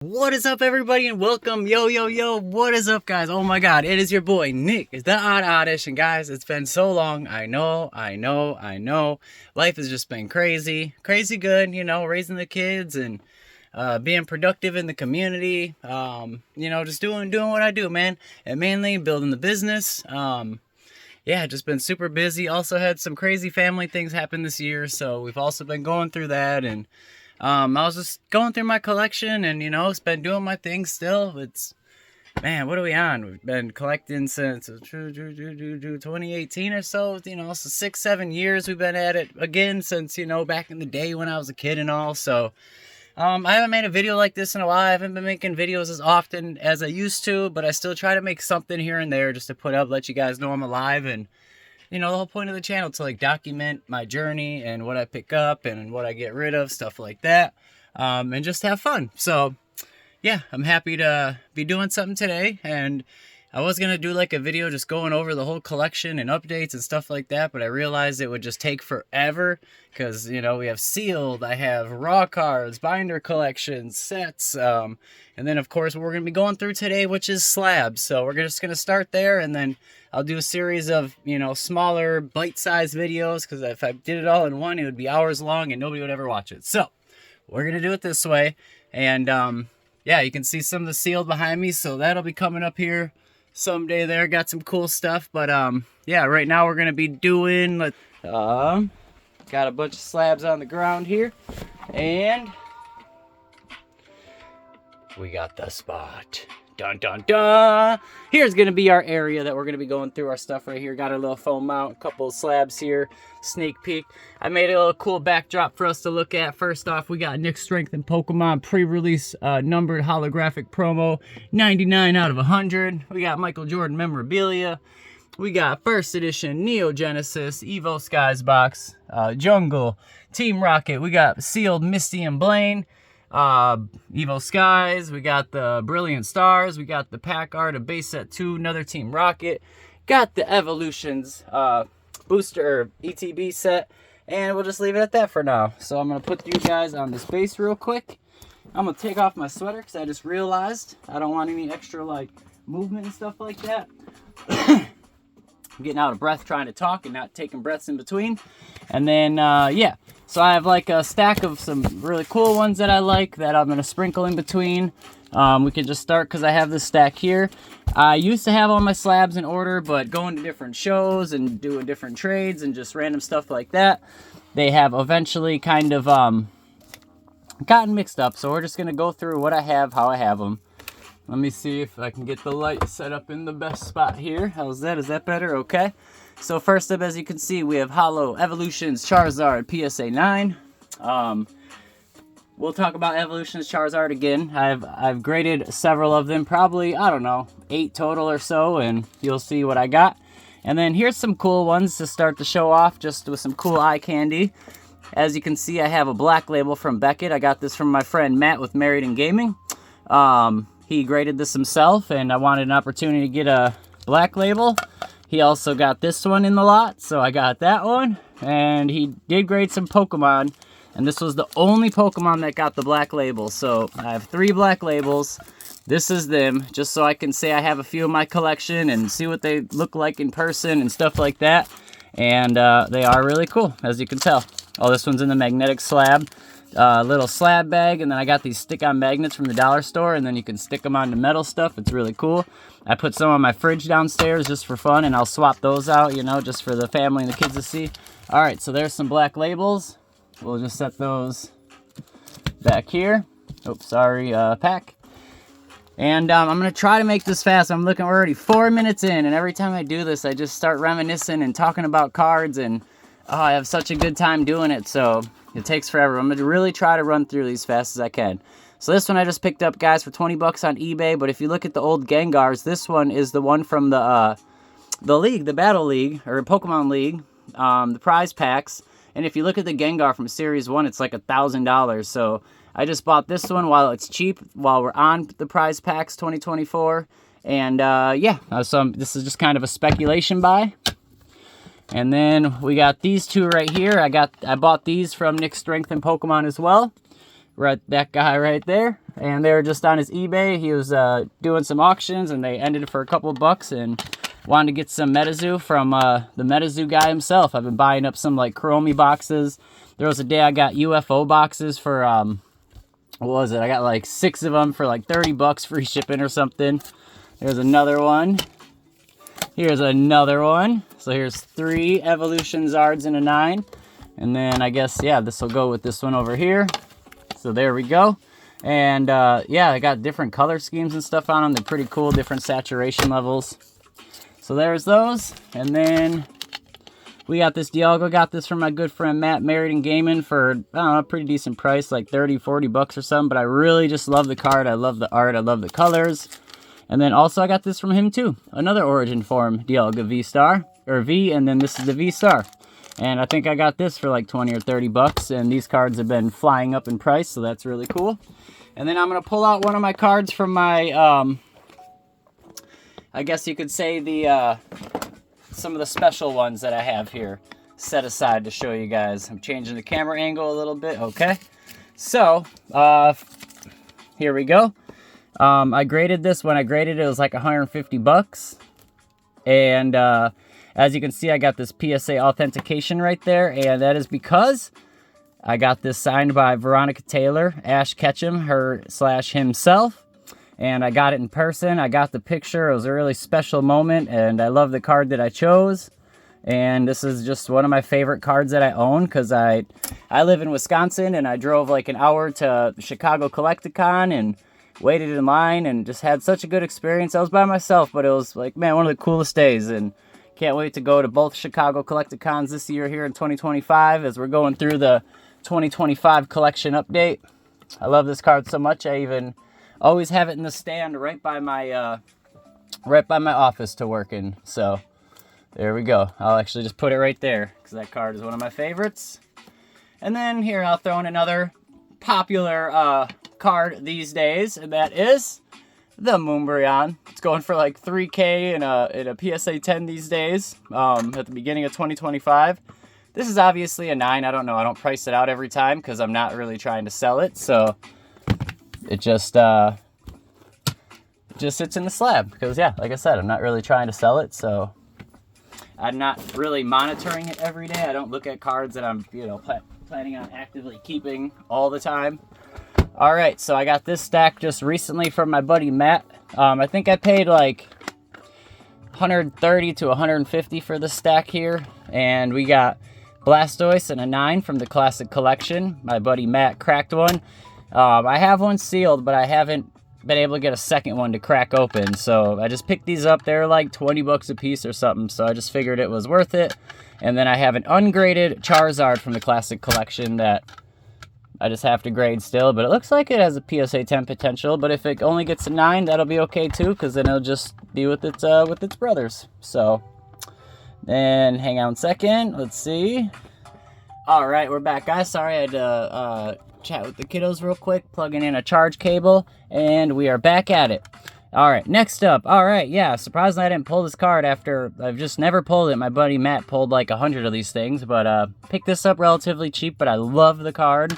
What is up, everybody, and welcome. Yo, what is up, guys? Oh my god, it is your boy Nick. It's the Odd Oddish, and guys, it's been so long. I know. Life has just been crazy good, raising the kids and being productive in the community. Just doing what I do, man, and mainly building the business. Yeah, just been super busy. Also had some crazy family things happen this year, so we've also been going through that. And I was just going through my collection and, it's been doing my thing still. Man, what are we on? We've been collecting since 2018 or so, so 6-7 years we've been at it again since, back in the day when I was a kid and all. So, I haven't made a video like this in a while. I haven't been making videos as often as I used to, but I still try to make something here and there just to put up, let you guys know I'm alive. And the whole point of the channel to document my journey and what I pick up and what I get rid of, stuff like that, and just have fun. So yeah, I'm happy to be doing something today. And I was gonna do a video just going over the whole collection and updates and stuff like that, but I realized it would just take forever because we have sealed, I have raw cards, binder collections, sets, and then of course what we're gonna be going through today, which is slabs. So we're just gonna start there, and then I'll do a series of smaller bite-sized videos, because if I did it all in one, it would be hours long and nobody would ever watch it. So we're gonna do it this way. And yeah, you can see some of the sealed behind me, so that'll be coming up here someday. There got some cool stuff, but yeah, right now we're gonna be doing got a bunch of slabs on the ground here, and we got the spot. Dun dun dun! Here's gonna be our area that we're gonna be going through our stuff right here. Got a little foam mount, a couple of slabs here, sneak peek. I made a little cool backdrop for us to look at. First off, we got Nick's Strength and Pokemon pre-release numbered holographic promo, 99 out of 100. We got Michael Jordan memorabilia. We got first edition Neo Genesis, Evo Skies box, Jungle, Team Rocket. We got sealed Misty and Blaine. Evo Skies, we got the Brilliant Stars, we got the pack art of base set 2, another Team Rocket, got the Evolutions booster ETB set, and we'll just leave it at that for now. So I'm gonna put you guys on this base real quick. I'm gonna take off my sweater because I just realized I don't want any extra movement and stuff like that. I'm getting out of breath trying to talk and not taking breaths in between. And then yeah, so I have a stack of some really cool ones that I like that I'm gonna sprinkle in between. We can just start because I have this stack here. I used to have all my slabs in order, but going to different shows and doing different trades and just random stuff like that, they have eventually kind of gotten mixed up. So we're just gonna go through what I have, how I have them. Let me see if I can get the light set up in the best spot here. How's that? Is that better? Okay. So first up, as you can see, we have Holo Evolutions Charizard PSA 9. We'll talk about Evolutions Charizard again. I've graded several of them, probably, I don't know, 8 total or so, and you'll see what I got. And then here's some cool ones to start the show off, just with some cool eye candy. As you can see, I have a black label from Beckett. I got this from my friend Matt with Married in Gaming. He graded this himself, and I wanted an opportunity to get a black label. He also got this one in the lot, so I got that one. And he did grade some Pokemon, and this was the only Pokemon that got the black label. So I have 3 black labels. This is them, just so I can say I have a few in my collection and see what they look like in person and stuff like that. And they are really cool, as you can tell. Oh, this one's in the magnetic slab. Little slab bag, and then I got these stick-on magnets from the dollar store, and then you can stick them onto metal stuff. It's really cool. I put some on my fridge downstairs just for fun, and I'll swap those out, just for the family and the kids to see. All right, so there's some black labels. We'll just set those back here. Oops, sorry, pack. And I'm gonna try to make this fast. I'm looking, we're already 4 minutes in, and every time I do this, I just start reminiscing and talking about cards, and I have such a good time doing it, so it takes forever. I'm gonna really try to run through these fast as I can. So this one I just picked up, guys, for 20 bucks on eBay. But if you look at the old Gengars, this one is the one from the league, the Battle League, or Pokemon League, the prize packs. And if you look at the Gengar from Series 1, it's like $1,000. So I just bought this one while it's cheap, while we're on the prize packs 2024. And yeah, so this is just kind of a speculation buy. And then we got these two right here. I bought these from Nick's Strength and Pokemon as well. right, that guy right there. And they were just on his eBay. He was doing some auctions, and they ended it for a couple bucks, and wanted to get some MetaZoo from the MetaZoo guy himself. I've been buying up some like Chromie boxes. There was a day I got UFO boxes for, what was it? I got like 6 of them for like 30 bucks free shipping or something. There's another one. Here's another one. So here's 3 Evolution Zards in a 9. And then I guess, yeah, this will go with this one over here. So there we go. And yeah, I got different color schemes and stuff on them. They're pretty cool, different saturation levels. So there's those. And then we got this Dialga. Got this from my good friend Matt, Married and Gaming, for, I don't know, a pretty decent price, like 30, 40 bucks or something. But I really just love the card. I love the art. I love the colors. And then also I got this from him too. Another Origin Form Dialga V-Star, or V, and then this is the V-Star. And I think I got this for like 20 or 30 bucks. And these cards have been flying up in price, so that's really cool. And then I'm going to pull out one of my cards from my, I guess you could say the, some of the special ones that I have here set aside to show you guys. I'm changing the camera angle a little bit, okay? So, here we go. I graded this. When I graded it, it was like 150 bucks. And, as you can see, I got this PSA authentication right there, and that is because I got this signed by Veronica Taylor, Ash Ketchum, himself, and I got it in person. I got the picture. It was a really special moment, and I love the card that I chose. And this is just one of my favorite cards that I own, because I live in Wisconsin, and I drove like an hour to Chicago Collecticon and waited in line and just had such a good experience. I was by myself, but it was like, man, one of the coolest days, and can't wait to go to both Chicago Collecticons this year here in 2025 as we're going through the 2025 collection update. I love this card so much. I even always have it in the stand right by my office to work in. So there we go. I'll actually just put it right there because that card is one of my favorites. And then here I'll throw in another popular card these days, and that is the Moonbryon. It's going for like 3K in a PSA 10 these days, at the beginning of 2025. This is obviously a 9. I don't know. I don't price it out every time because I'm not really trying to sell it. So it just sits in the slab because, yeah, like I said, I'm not really trying to sell it. So I'm not really monitoring it every day. I don't look at cards that I'm, planning on actively keeping all the time. All right, so I got this stack just recently from my buddy Matt. I think I paid like 130 to 150 for this stack here. And we got Blastoise and a 9 from the Classic Collection. My buddy Matt cracked one. I have one sealed, but I haven't been able to get a second one to crack open. So I just picked these up. They're like 20 bucks a piece or something. So I just figured it was worth it. And then I have an ungraded Charizard from the Classic Collection that I just have to grade still, but it looks like it has a PSA 10 potential. But if it only gets a 9, that'll be okay too, because then it'll just be with its brothers. So then, hang on a second. Let's see. All right, we're back, guys. Sorry, I had to chat with the kiddos real quick, plugging in a charge cable, and we are back at it. All right, next up. All right, yeah, surprisingly I didn't pull this card after I've just never pulled it. My buddy Matt pulled like 100 of these things, but picked this up relatively cheap, but I love the card.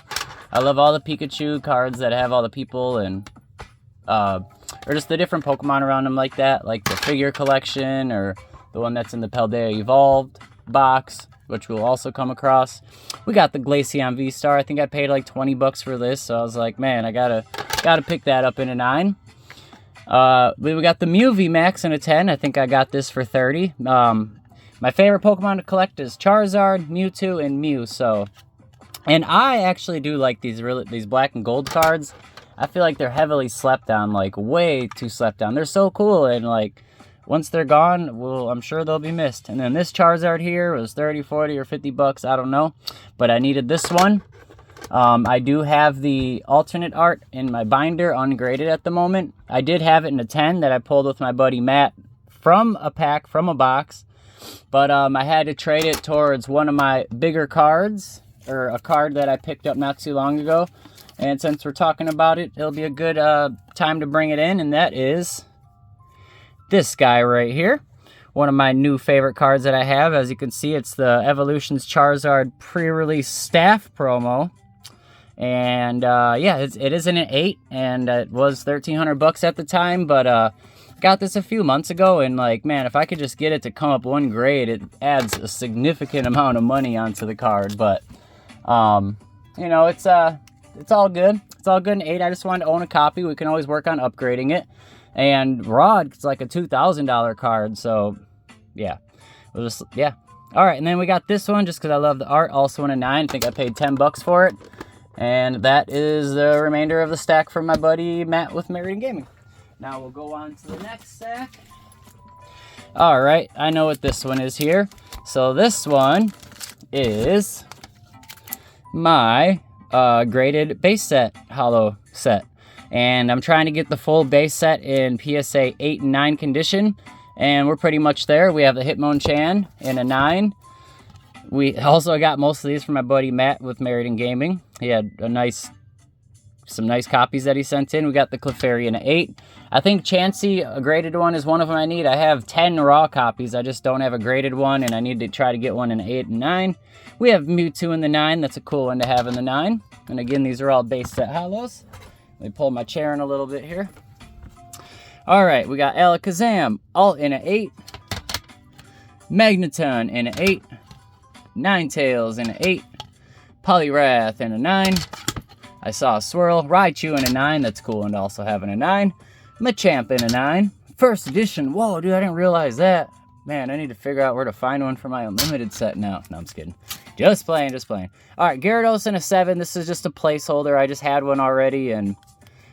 I love all the Pikachu cards that have all the people and, or just the different Pokemon around them like that, like the figure collection or the one that's in the Paldea Evolved box, which we'll also come across. We got the Glaceon V-Star. I think I paid like 20 bucks for this, so I was like, man, I gotta pick that up in a 9. We got the Mew VMAX in a 10. I think I got this for 30. My favorite Pokemon to collect is Charizard, Mewtwo, and Mew. So, and I actually do like these black and gold cards. I feel like they're heavily slept on, like way too slept on. They're so cool, and like once they're gone, well, I'm sure they'll be missed. And then this Charizard here was 30, 40, or 50 bucks. I don't know, but I needed this one. I do have the alternate art in my binder, ungraded at the moment. I did have it in a 10 that I pulled with my buddy Matt from a pack, from a box. But I had to trade it towards one of my bigger cards, or a card that I picked up not too long ago. And since we're talking about it, it'll be a good time to bring it in, and that is this guy right here. One of my new favorite cards that I have. As you can see, it's the Evolutions Charizard pre-release staff promo. And yeah, it is an 8, and it was 1,300 bucks at the time, but got this a few months ago, and like, man, if I could just get it to come up 1 grade, it adds a significant amount of money onto the card. But you know, it's all good. It's all good in 8. I just wanted to own a copy. We can always work on upgrading it. And raw, it's like a $2,000 card, so yeah, we'll just, yeah. All right, and then we got this one just because I love the art, also in a 9. I think I paid 10 bucks for it. And that is the remainder of the stack from my buddy Matt with Married and Gaming. Now we'll go on to the next stack. All right, I know what this one is here. So this one is my graded base set, holo set. And I'm trying to get the full base set in PSA 8 and 9 condition. And we're pretty much there. We have the Hitmonchan in a 9. We also got most of these from my buddy Matt with Married and Gaming. He had some nice copies that he sent in. We got the Clefairy in an 8. I think Chansey, a graded one, is one of them I need. I have 10 raw copies. I just don't have a graded one, and I need to try to get one in an 8 and 9. We have Mewtwo in the 9. That's a cool one to have in the 9. And again, these are all base set holos. Let me pull my chair in a little bit here. All right, we got Alakazam, all in an 8. Magneton in an 8. Ninetales in an 8. Poliwrath in a 9. I saw a Swirl. Raichu in a 9. That's cool and also having a 9. Machamp in a 9. First edition. Whoa, dude, I didn't realize that. Man, I need to figure out where to find one for my Unlimited set now. No, I'm just kidding. Just playing, just playing. All right, Gyarados in a 7. This is just a placeholder. I just had one already, and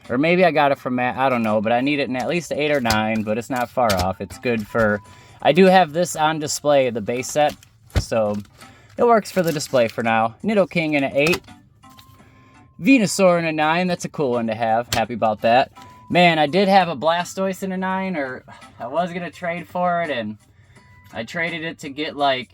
or maybe I got it from Matt. I don't know, but I need it in at least 8 or 9, but it's not far off. It's good for... I do have this on display, the base set, so it works for the display for now. Nidoking in an 8. Venusaur in a 9. That's a cool one to have. Happy about that. Man, I did have a Blastoise in a 9, or I was going to trade for it, and I traded it to get, like,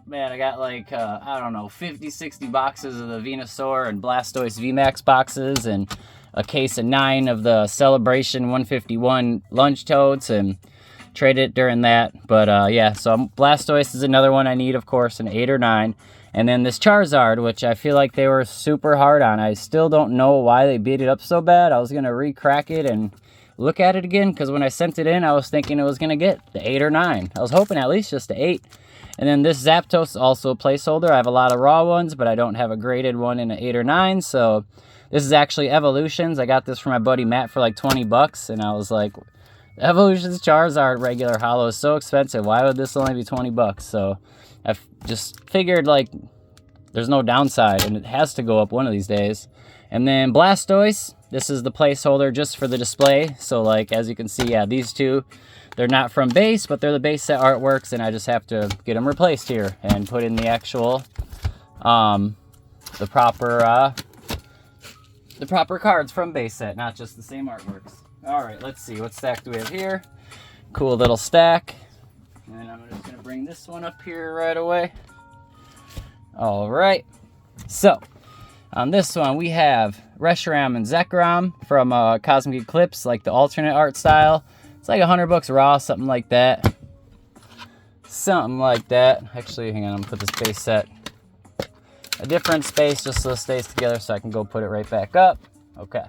man, I got, like, I don't know, 50, 60 boxes of the Venusaur and Blastoise VMAX boxes, and a case of 9 of the Celebration 151 Lunge Toads, and traded it during that. But, yeah, so Blastoise is another one I need, of course, an 8 or 9. And then this Charizard, which I feel like they were super hard on. I still don't know why they beat it up so bad. I was going to re-crack it and look at it again, because when I sent it in, I was thinking it was going to get the 8 or 9. I was hoping at least just the 8. And then this Zapdos is also a placeholder. I have a lot of raw ones, but I don't have a graded one in an 8 or 9, so this is actually Evolutions. I got this from my buddy Matt for like 20 bucks, and I was like, Evolutions Charizard regular holo is so expensive. Why would this only be 20 bucks? So I just figured, like, there's no downside, and it has to go up one of these days. And then Blastoise, this is the placeholder just for the display. So, like, as you can see, yeah, these two, they're not from base, but they're the base set artworks, and I just have to get them replaced here and put in the actual, the proper cards from base set, not just the same artworks. All right, let's see. What stack do we have here? Cool little stack. And I'm just going to bring this one up here right away. All right. So, on this one, we have Reshiram and Zekrom from Cosmic Eclipse, like the alternate art style. It's like 100 bucks raw, something like that. Something like that. Actually, hang on, I'm going to put this base set a different space just so it stays together so I can go put it right back up. Okay.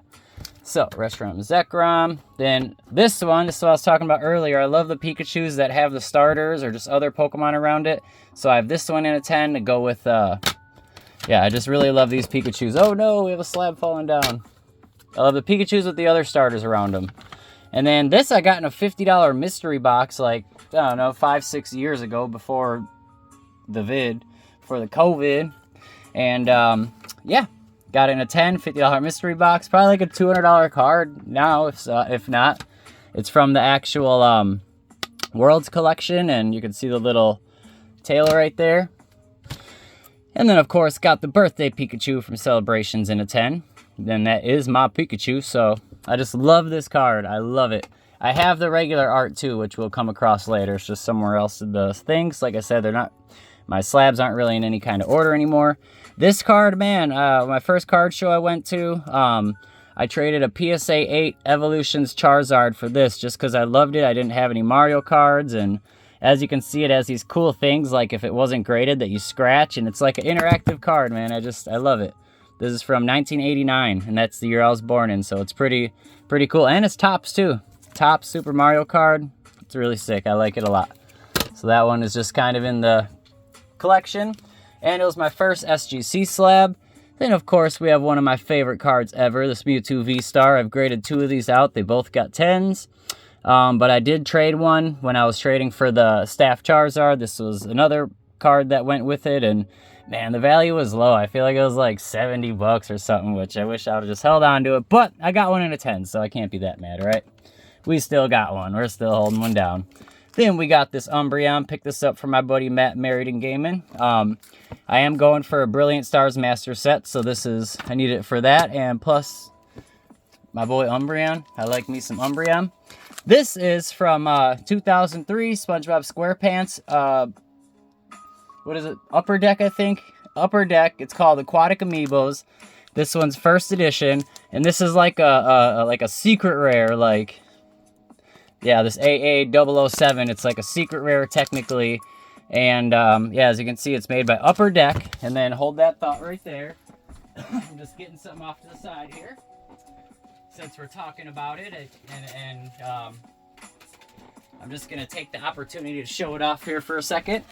So, Reshiram and Zekrom. Then this one, this is what I was talking about earlier. I love the Pikachus that have the starters or just other Pokemon around it. So I have this one in a 10 to go with, yeah, I just really love these Pikachus. Oh no, we have a slab falling down. I love the Pikachus with the other starters around them. And then this I got in a $50 mystery box, like, I don't know, 5-6 years ago before the COVID. And, yeah. Got in a 10, $50 mystery box. Probably like a $200 card now, if not. It's from the actual Worlds collection, and you can see the little tail right there. And then, of course, got the birthday Pikachu from Celebrations in a 10. Then that is my Pikachu, so I just love this card. I love it. I have the regular art, too, which we'll come across later. It's just somewhere else in the things. Like I said, they're not... My slabs aren't really in any kind of order anymore. This card, man, my first card show I went to, I traded a PSA 8 Evolutions Charizard for this just because I loved it. I didn't have any Mario cards, and as you can see, it has these cool things, like if it wasn't graded, that you scratch, and it's like an interactive card, man. I love it. This is from 1989, and that's the year I was born in, so it's pretty cool. And it's Topps too. Topps Super Mario card. It's really sick. I like it a lot. So that one is just kind of in the collection. And it was my first SGC slab. Then, of course, we have one of my favorite cards ever, this Mewtwo V-Star. I've graded 2 of these out. They both got 10s. But I did trade one when I was trading for the Staff Charizard. This was another card that went with it, and man, the value was low. I feel like it was like 70 bucks or something, which I wish I would have just held on to it, but I got one in a 10, so I can't be that mad, right? We still got one. We're still holding one down. Then we got this Umbreon. Picked this up from my buddy Matt, Married and Gaming. I am going for a Brilliant Stars Master set, so I need it for that, and plus my boy Umbreon. I like me some Umbreon. This is from 2003 SpongeBob SquarePants. What is it? Upper Deck, I think. Upper Deck. It's called Aquatic Amiibos. This one's first edition, and this is like a secret rare. Like, yeah, this AA007. It's like a secret rare technically, and yeah, as you can see, it's made by Upper Deck. And then hold that thought right there. I'm just getting something off to the side here, since we're talking about it, and I'm just going to take the opportunity to show it off here for a second.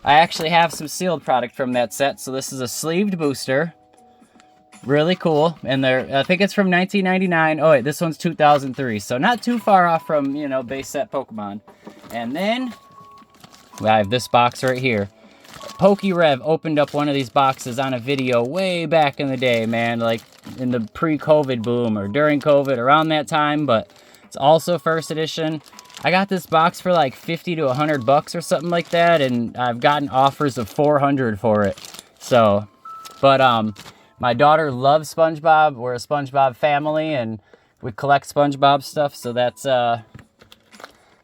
I actually have some sealed product from that set. So this is a sleeved booster. Really cool. And I think it's from 1999. Oh, wait, this one's 2003. So not too far off from, you know, base set Pokemon. And then I have this box right here. PokeRev opened up one of these boxes on a video way back in the day, man. Like in the pre-COVID boom or during COVID, around that time. But it's also first edition. I got this box for like 50 to 100 bucks or something like that, and I've gotten offers of 400 for it. So, but my daughter loves SpongeBob. We're a SpongeBob family, and we collect SpongeBob stuff. So that's yeah,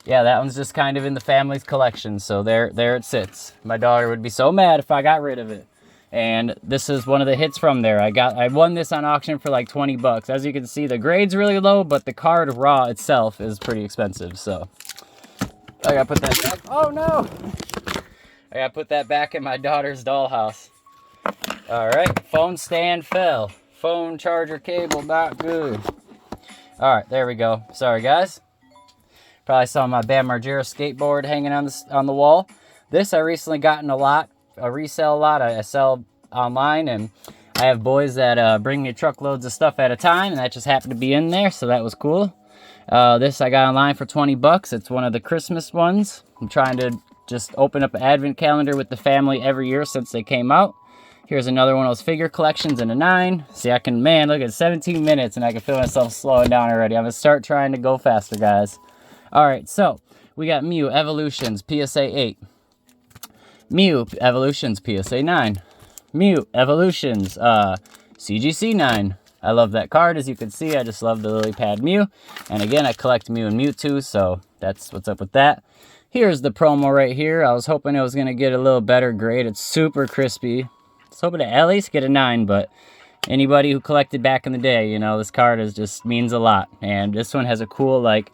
that one's just kind of in the family's collection. So there it sits. My daughter would be so mad if I got rid of it. And this is one of the hits from there. I won this on auction for like 20 bucks. As you can see, the grade's really low, but the card raw itself is pretty expensive. So I gotta put that back. Oh no! I gotta put that back in my daughter's dollhouse. All right, phone stand fell. Phone charger cable not good. All right, there we go. Sorry guys. Probably saw my Bam Margera skateboard hanging on the wall. This I recently got in a resale lot. I sell online, and I have boys that bring me truckloads of stuff at a time, and that just happened to be in there, so that was cool. This I got online for 20 bucks. It's one of the Christmas ones. I'm trying to just open up an advent calendar with the family every year since they came out. Here's another one of those figure collections in a 9. See, man, look at 17 minutes, and I can feel myself slowing down already. I'm going to start trying to go faster, guys. All right, so we got Mew Evolutions PSA 8. Mew Evolutions PSA 9. Mew Evolutions CGC 9. I love that card. As you can see, I just love the lily pad Mew. And again, I collect Mew and Mewtwo, so that's what's up with that. Here's the promo right here. I was hoping it was going to get a little better grade. It's super crispy. I was hoping to at least get a 9, but anybody who collected back in the day, you know, this card just means a lot. And this one has a cool, like,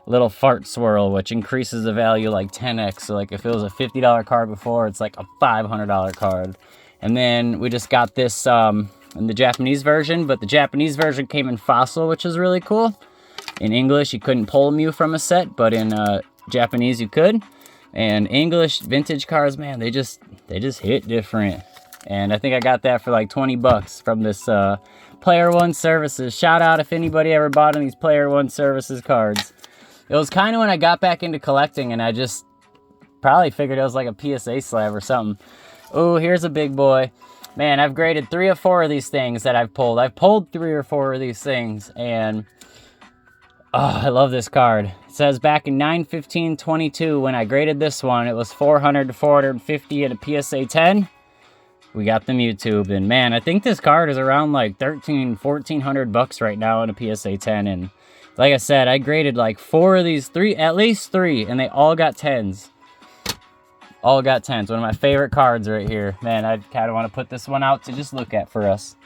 little fart swirl, which increases the value like 10x. So like if it was a $50 card before, it's like a $500 card. And then we just got this in the Japanese version, but the Japanese version came in fossil, which is really cool. In English, you couldn't pull Mew from a set, but in Japanese you could. And English vintage cards, man, they just hit different. And I think I got that for like 20 bucks from this Player One Services. Shout out if anybody ever bought any of these Player One Services cards. It was kind of when I got back into collecting, and I just probably figured it was like a PSA slab or something. Oh, here's a big boy. Man, I've graded 3 or 4 of these things that I've pulled. I've pulled 3 or 4 of these things, and oh, I love this card. It says back in 9/15/22, when I graded this one, it was 400 to 450 at a PSA 10. We got the Mewtwo, and man, I think this card is around like 1,400 bucks right now in a PSA 10, and like I said, I graded like 4 of these, at least 3, and they all got 10s. All got 10s. One of my favorite cards right here. Man, I kind of want to put this one out to just look at for us.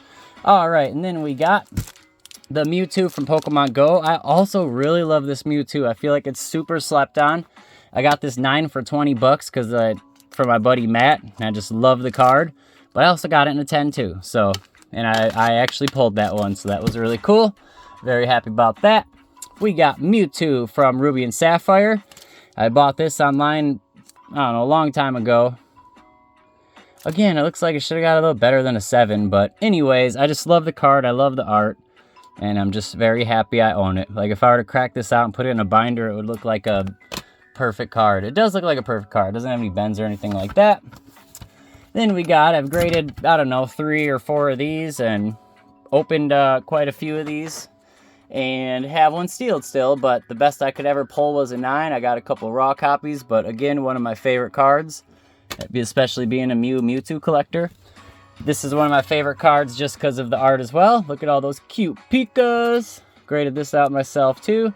All right, and then we got the Mewtwo from Pokemon Go. I also really love this Mewtwo. I feel like it's super slept on. I got this 9 for 20 bucks for my buddy Matt, and I just love the card. But I also got it in a 10 too. So and I actually pulled that one, so that was really cool. Very happy about that. We got Mewtwo from Ruby and Sapphire. I bought this online, I don't know, a long time ago. Again, it looks like it should have got a little better than a 7, but anyways, I just love the card, I love the art, and I'm just very happy I own it. Like, if I were to crack this out and put it in a binder, it would look like a perfect card. It does look like a perfect card. It doesn't have any bends or anything like that. Then I've graded, I don't know, 3 or 4 of these, and opened quite a few of these. And have one sealed still, but the best I could ever pull was a 9. I got a couple raw copies, but again, one of my favorite cards, especially being a Mewtwo collector. This is one of my favorite cards just because of the art as well. Look at all those cute Pikas. Graded this out myself too.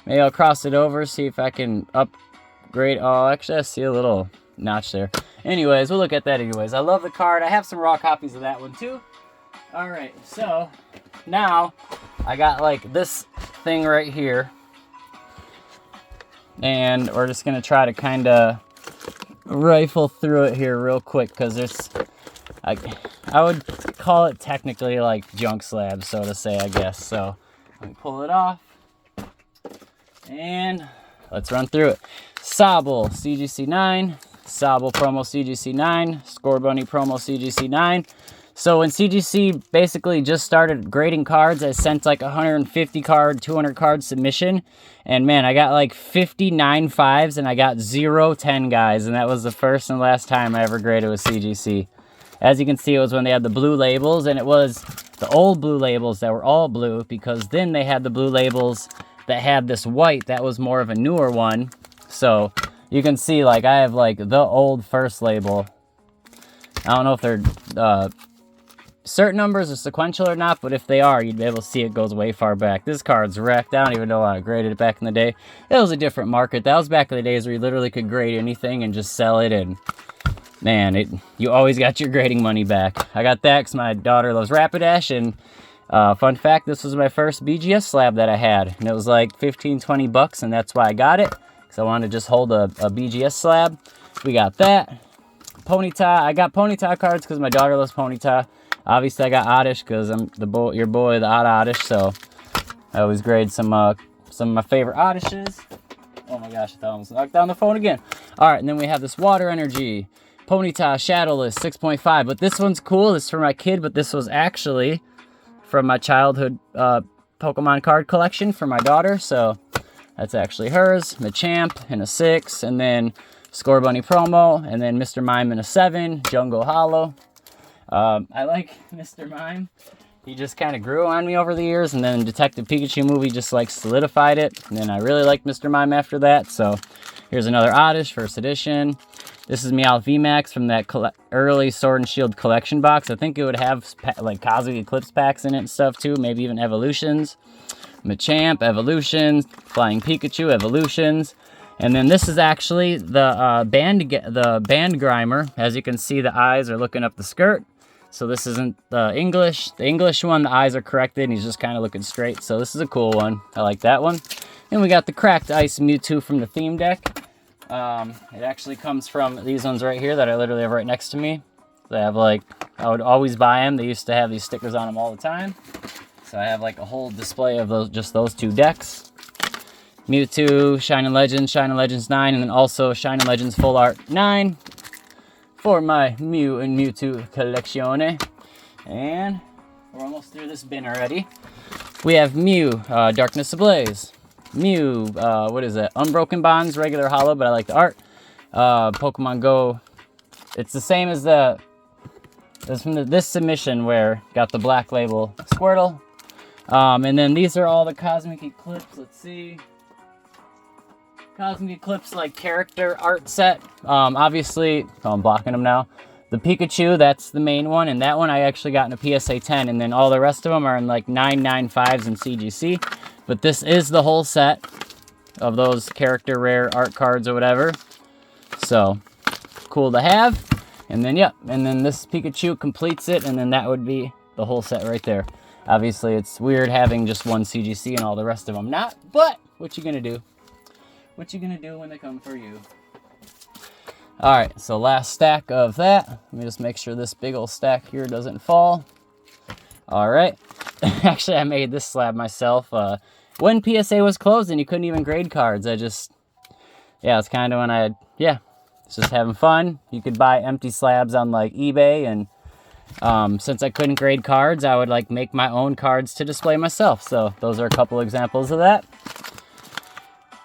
Maybe I'll cross it over, see if I can upgrade. Oh, actually I see a little notch there. Anyways, we'll look at that anyways. I love the card. I have some raw copies of that one too. Alright, so now I got like this thing right here, and we're just gonna try to kind of rifle through it here real quick, because there's, I would call it technically like junk slabs, so to say, I guess. So let me pull it off and let's run through it. Sobble CGC 9, Sobble promo CGC 9, Score Bunny promo CGC 9. So when CGC basically just started grading cards, I sent like 150 card, 200 card submission. And man, I got like 59 5s and I got 0 10 guys. And that was the first and last time I ever graded with CGC. As you can see, it was when they had the blue labels, and it was the old blue labels that were all blue, because then they had the blue labels that had this white that was more of a newer one. So you can see, like, I have like the old first label. I don't know if they're certain numbers are sequential or not, but if they are, you'd be able to see it goes way far back. This card's wrecked. I don't even know how I graded it back in the day. It was a different market. That was back in the days where you literally could grade anything and just sell it, and man, you always got your grading money back. I got that because my daughter loves Rapidash, and fun fact, this was my first BGS slab that I had, and it was like 15-20 bucks, and that's why I got it, because I wanted to just hold a BGS slab. We got that. Ponyta. I got Ponyta cards because my daughter loves Ponyta. Obviously, I got Oddish because I'm your boy, the Odd Oddish, so I always grade some of my favorite Oddishes. Oh my gosh, I thought I almost knocked down the phone again. All right, and then we have this Water Energy, Ponyta Shadowless 6.5, but this one's cool. This is for my kid, but this was actually from my childhood Pokemon card collection for my daughter, so that's actually hers. Machamp in a 6, and then Score Bunny promo, and then Mr. Mime in a 7, Jungle Hollow. I like Mr. Mime. He just kind of grew on me over the years, and then Detective Pikachu movie just like solidified it, and then I really liked Mr. Mime after that. So here's another Oddish, first edition. This is Meowth VMAX from that early Sword and Shield collection box. I think it would have like Cosmic Eclipse packs in it and stuff too, maybe even evolutions. Machamp, evolutions. Flying Pikachu, evolutions. And then this is actually the band Grimer. As you can see, the eyes are looking up the skirt. So this isn't the English. The English one, the eyes are corrected, and he's just kind of looking straight. So this is a cool one. I like that one. Then we got the Cracked Ice Mewtwo from the theme deck. It actually comes from these ones right here that I literally have right next to me. They have like, I would always buy them. They used to have these stickers on them all the time. So I have like a whole display of those 2 decks. Mewtwo, Shining Legends 9, and then also Shining Legends Full Art 9 for my Mew and Mewtwo collection. And we're almost through this bin already. We have Mew, Darkness Ablaze. Mew, what is it? Unbroken Bonds, regular hollow, but I like the art. Pokemon Go. It's the same as this submission where got the black label Squirtle. And then these are all the Cosmic Eclipse. Let's see. Cosmic Eclipse like character art set. Obviously, I'm blocking them now. The Pikachu, that's the main one, and that one I actually got in a PSA 10, and then all the rest of them are in like 995s and CGC. But this is the whole set of those character rare art cards or whatever. So, cool to have. And then, yep, and then this Pikachu completes it, and then that would be the whole set right there. Obviously, it's weird having just one CGC and all the rest of them not, but what you gonna do? What you gonna do when they come for you? Alright, so last stack of that. Let me just make sure this big old stack here doesn't fall. All right. Actually, I made this slab myself. When PSA was closed and you couldn't even grade cards, yeah, it's kind of when it's just having fun. You could buy empty slabs on like eBay, and since I couldn't grade cards, I would like make my own cards to display myself. So those are a couple examples of that.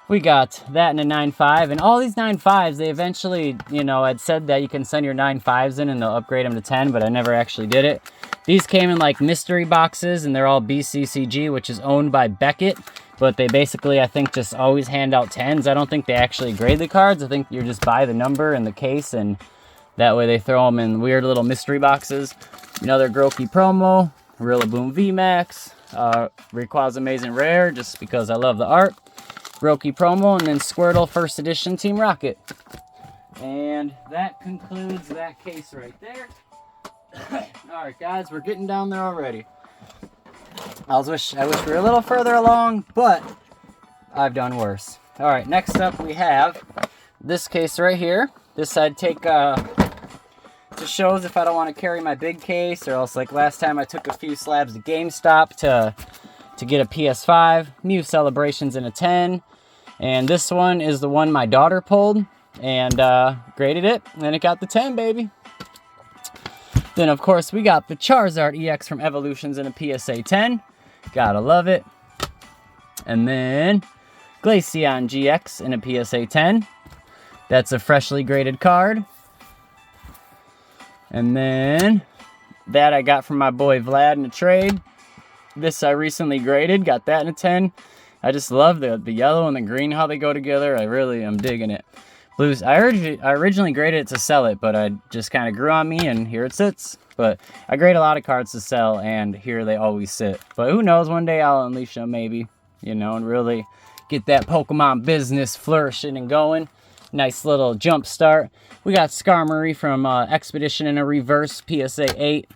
We got that in a 9.5, and all these 9.5s, they eventually, you know, I'd said that you can send your 9.5s in and they'll upgrade them to 10, but I never actually did it. These came in like mystery boxes, and they're all BCCG, which is owned by Beckett, but they basically, I think, just always hand out 10s. I don't think they actually grade the cards. I think you just buy the number and the case, and that way they throw them in weird little mystery boxes. Another Grookey promo, Rillaboom VMAX, Rayquaza Amazing Rare, just because I love the art. Grookey promo, and then Squirtle First Edition Team Rocket. And that concludes that case right there. Alright guys, we're getting down there already. I wish we were a little further along, but I've done worse. Alright, next up we have this case right here. This I'd take to shows if I don't want to carry my big case, or else like last time I took a few slabs to GameStop to get a PS5. Mew Celebrations in a 10. And this one is the one my daughter pulled and graded it, and it got the 10, baby. Then, of course, we got the Charizard EX from Evolutions in a PSA 10. Gotta love it. And then Glaceon GX in a PSA 10. That's a freshly graded card. And then that I got from my boy Vlad in a trade. This I recently graded, got that in a 10. I just love the yellow and the green, how they go together. I really am digging it. Blues, I originally graded it to sell it, but I just kind of grew on me, and here it sits. But I grade a lot of cards to sell, and here they always sit. But who knows, one day I'll unleash them maybe, you know, and really get that Pokemon business flourishing and going. Nice little jump start. We got Skarmory from Expedition in a Reverse PSA 8.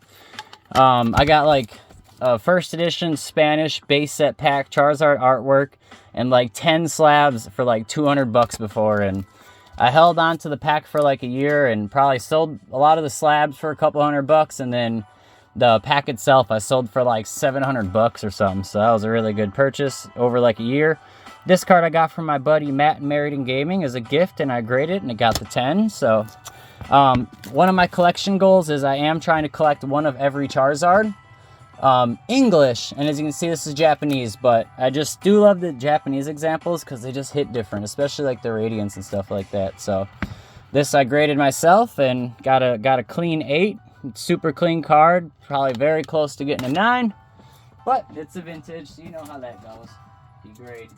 I got like first edition Spanish base set pack Charizard artwork and like 10 slabs for like 200 bucks before, and I held on to the pack for like a year and probably sold a lot of the slabs for a couple $100, and then the pack itself I sold for like 700 bucks or something. So that was a really good purchase over like a year. This card I got from my buddy Matt in Married in Gaming as a gift, and I graded it and it got the 10. So one of my collection goals is I am trying to collect one of every Charizard. English, and as you can see this is Japanese, but I just do love the Japanese examples because they just hit different, especially like the Radiance and stuff like that. So this I graded myself and got a clean 8. Super clean card, probably very close to getting a 9, but it's a vintage, so you know how that goes. You grade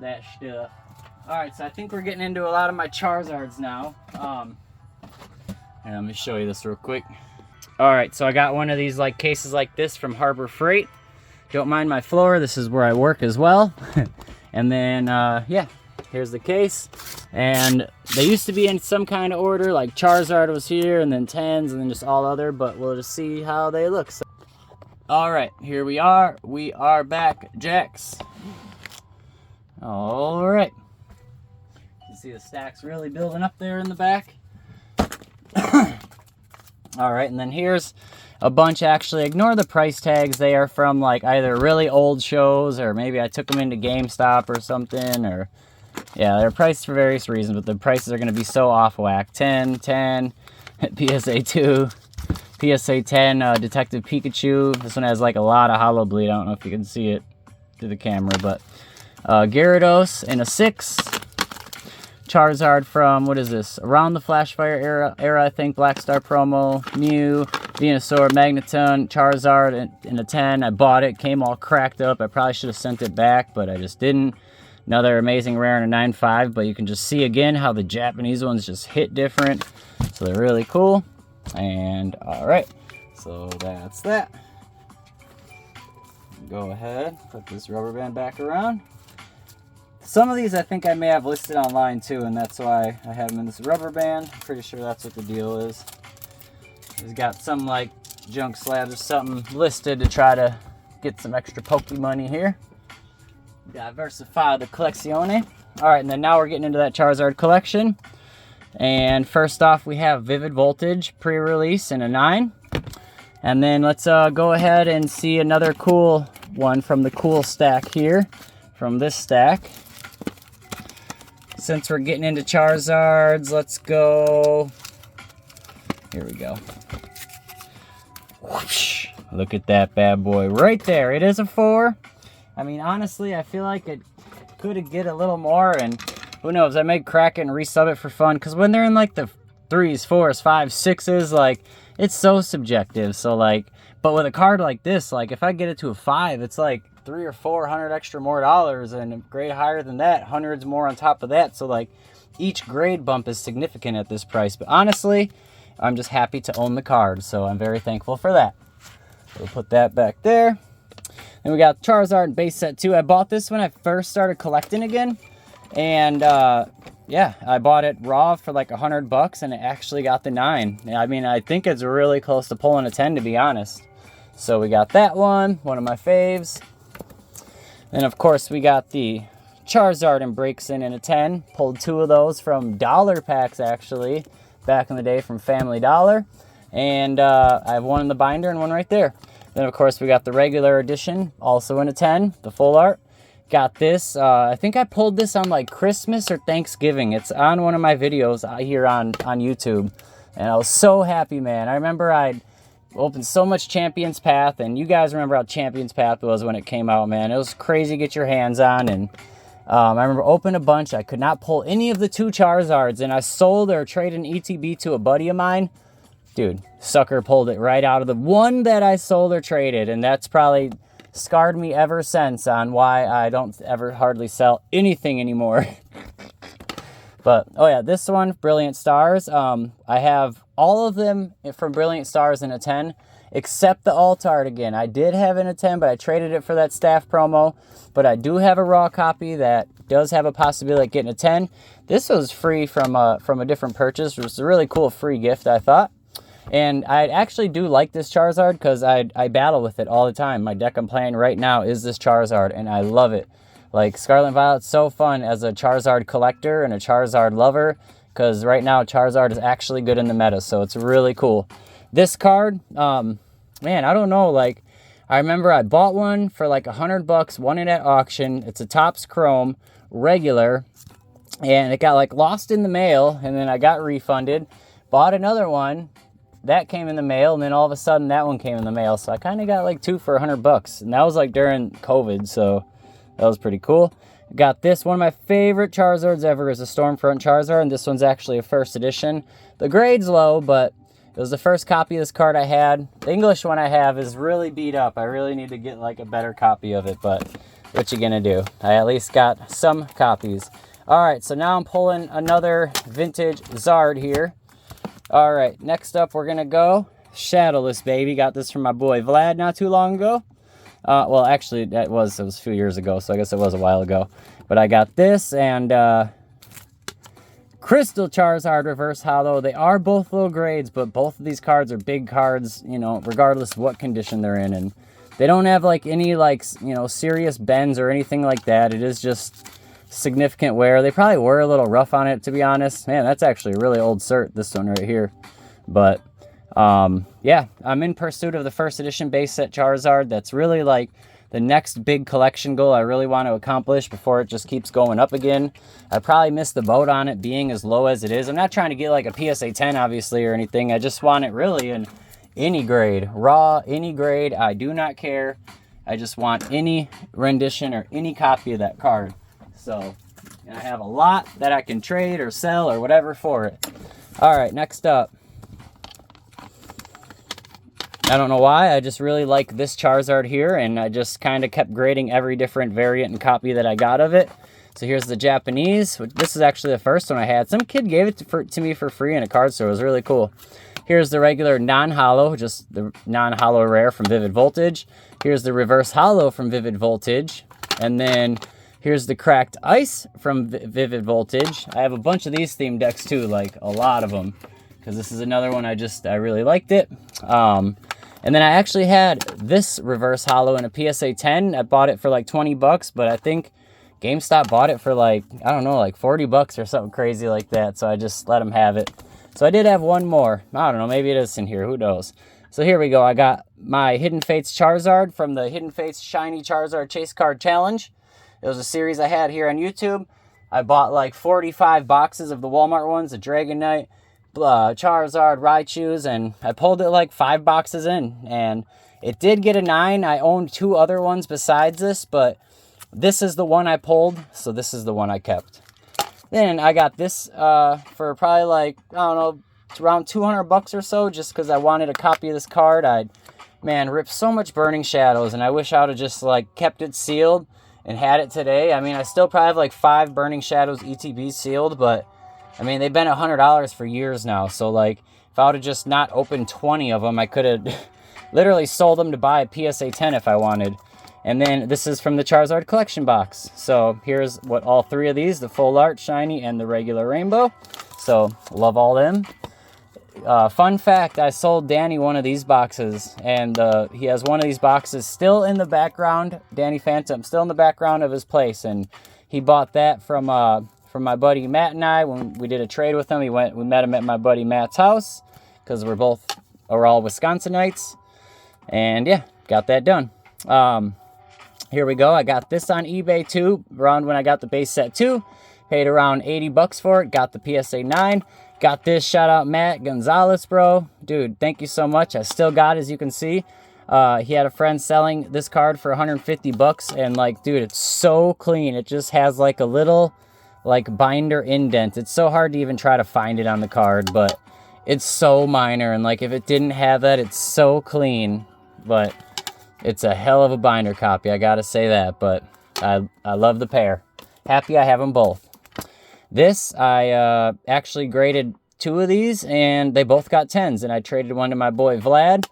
that stuff. Alright, so I think we're getting into a lot of my Charizards now. And let me show you this real quick. Alright, so I got one of these like cases like this from Harbor Freight. Don't mind my floor, this is where I work as well. And then, yeah, here's the case. And they used to be in some kind of order, like Charizard was here, and then 10s, and then just all other, but we'll just see how they look. So, alright, here we are. We are back, Jax. Alright. You see the stacks really building up there in the back. Alright, and then here's a bunch. Actually, ignore the price tags. They are from like either really old shows, or maybe I took them into GameStop or something, or yeah, they're priced for various reasons, but the prices are going to be so off whack. 10, PSA 2, PSA 10, Detective Pikachu. This one has like a lot of hollow bleed. I don't know if you can see it through the camera, but Gyarados in a 6. Charizard from, what is this? Around the Flashfire era, I think. Black Star promo. Mew, Venusaur, Magneton, Charizard in a 10. I bought it. Came all cracked up. I probably should have sent it back, but I just didn't. Another amazing rare in a 9.5, but you can just see again how the Japanese ones just hit different. So they're really cool. And, alright. So that's that. Go ahead. Put this rubber band back around. Some of these I think I may have listed online too, and that's why I have them in this rubber band. I'm pretty sure that's what the deal is. He's got some like junk slabs or something listed to try to get some extra Poke money here. Diversify the collezione. Alright, and then now we're getting into that Charizard collection. And first off, we have Vivid Voltage pre-release in a 9. And then let's go ahead and see another cool one from the cool stack here, from this stack. Since we're getting into Charizards, let's go. Here we go. Whoosh. Look at that bad boy right there. It is a 4. I mean, honestly, I feel like it could get a little more, and who knows, I may crack it and resub it for fun, because when they're in like the 3s, 4s, 5s, 6s, like, it's so subjective. So like, but with a card like this, like if I get it to a 5, it's like $300 or $400 extra more dollars, and a grade higher than that, hundreds more on top of that. So like each grade bump is significant at this price. But honestly, I'm just happy to own the card, so I'm very thankful for that. We'll put that back there. Then we got Charizard base set 2. I bought this when I first started collecting again, and yeah, I bought it raw for like $100, and it actually got the 9. I mean, I think it's really close to pulling a 10, to be honest. So we got that one of my faves. And of course, we got the Charizard and breaks in a 10. Pulled 2 of those from dollar packs, actually, back in the day from Family Dollar. And I have one in the binder and one right there. Then, of course, we got the regular edition, also in a 10, the full art. Got this. I think I pulled this on like Christmas or Thanksgiving. It's on one of my videos here on YouTube. And I was so happy, man. I remember I'd opened so much Champions Path, and you guys remember how Champions Path was when it came out, man. It was crazy to get your hands on, and I remember opening a bunch. I could not pull any of the 2 Charizards, and I sold or traded an ETB to a buddy of mine. Dude, sucker pulled it right out of the one that I sold or traded, and that's probably scarred me ever since on why I don't ever hardly sell anything anymore. But, oh yeah, this one, Brilliant Stars. I have all of them from Brilliant Stars in a 10, except the Alt-Art again. I did have it in a 10, but I traded it for that staff promo. But I do have a raw copy that does have a possibility of getting a 10. This was free from a different purchase. It was a really cool free gift, I thought. And I actually do like this Charizard because I battle with it all the time. My deck I'm playing right now is this Charizard, and I love it. Like, Scarlet and Violet's so fun as a Charizard collector and a Charizard lover, because right now Charizard is actually good in the meta, so it's really cool. This card, man, I don't know, like, I remember I bought one for like $100, won it at auction. It's a Topps Chrome, regular, and it got like lost in the mail, and then I got refunded. Bought another one. That came in the mail, and then all of a sudden that one came in the mail. So I kind of got like 2 for $100, and that was like during COVID, so that was pretty cool. Got this, one of my favorite Charizards ever is a Stormfront Charizard, and this one's actually a first edition. The grade's low, but it was the first copy of this card I had. The English one I have is really beat up. I really need to get like a better copy of it, but what you gonna do? I at least got some copies. All right, so now I'm pulling another vintage Zard here. All right, next up we're gonna go Shadowless, baby. Got this from my boy Vlad not too long ago. Well, actually, it was a few years ago, so I guess it was a while ago. But I got this and Crystal Charizard Reverse Holo. They are both low grades, but both of these cards are big cards, you know, regardless of what condition they're in. And they don't have like any like, you know, serious bends or anything like that. It is just significant wear. They probably were a little rough on it, to be honest. Man, that's actually a really old cert, this one right here. But yeah, I'm in pursuit of the first edition base set Charizard. That's really like the next big collection goal I really want to accomplish before it just keeps going up again. I probably missed the boat on it being as low as it is. I'm not trying to get like a PSA 10 obviously or anything. I just want it really in any grade, raw, any grade. I do not care. I just want any rendition or any copy of that card. So, and I have a lot that I can trade or sell or whatever for it. All right, next up. I don't know why, I just really like this Charizard here, and I just kind of kept grading every different variant and copy that I got of it. So here's the Japanese. This is actually the first one I had. Some kid gave it to me for free in a card store. It was really cool. Here's the regular non-holo, just the non-holo rare from Vivid Voltage. Here's the reverse holo from Vivid Voltage. And then here's the cracked ice from Vivid Voltage. I have a bunch of these theme decks too, like a lot of them, because this is another one I really liked it. And then I actually had this reverse holo in a PSA 10. I bought it for like 20 bucks, but I think GameStop bought it for like, I don't know, like 40 bucks or something crazy like that. So I just let them have it. So I did have one more. I don't know, maybe it is in here, who knows. So here we go. I got my Hidden Fates Charizard from the Hidden Fates Shiny Charizard Chase Card Challenge. It was a series I had here on YouTube. I bought like 45 boxes of the Walmart ones, the Dragonite, Charizard, Raichus, and I pulled it like 5 boxes in, and it did get a 9. I owned 2 other ones besides this, but this is the one I pulled, so this is the one I kept. Then I got this for probably like, I don't know, around 200 bucks or so, just because I wanted a copy of this card. Man, ripped so much Burning Shadows, and I wish I would have just like kept it sealed and had it today. I mean, I still probably have like 5 Burning Shadows ETBs sealed, but I mean, they've been $100 for years now. So like, if I would have just not opened 20 of them, I could have literally sold them to buy a PSA 10 if I wanted. And then this is from the Charizard collection box. So here's what all 3 of these, the full art, shiny, and the regular rainbow. So love all them. Fun fact, I sold Danny one of these boxes, and he has one of these boxes still in the background, Danny Phantom, still in the background of his place, and he bought that from my buddy Matt and I when we did a trade with him. We met him at my buddy Matt's house, because we're all Wisconsinites, and yeah, got that done. Here we go. I got this on eBay too, around when I got the base set 2, paid around 80 bucks for it, got the PSA 9. Got this, shout out Matt Gonzalez, bro. Dude, thank you so much. I still got it, as you can see. He had a friend selling this card for 150 bucks, and like, dude, it's so clean. It just has like a little like binder indent. It's so hard to even try to find it on the card, but it's so minor, and like if it didn't have that, it's so clean. But it's a hell of a binder copy, I gotta say that. But I love the pair. Happy I have them both. This, I actually graded 2 of these, and they both got 10s, and I traded one to my boy Vlad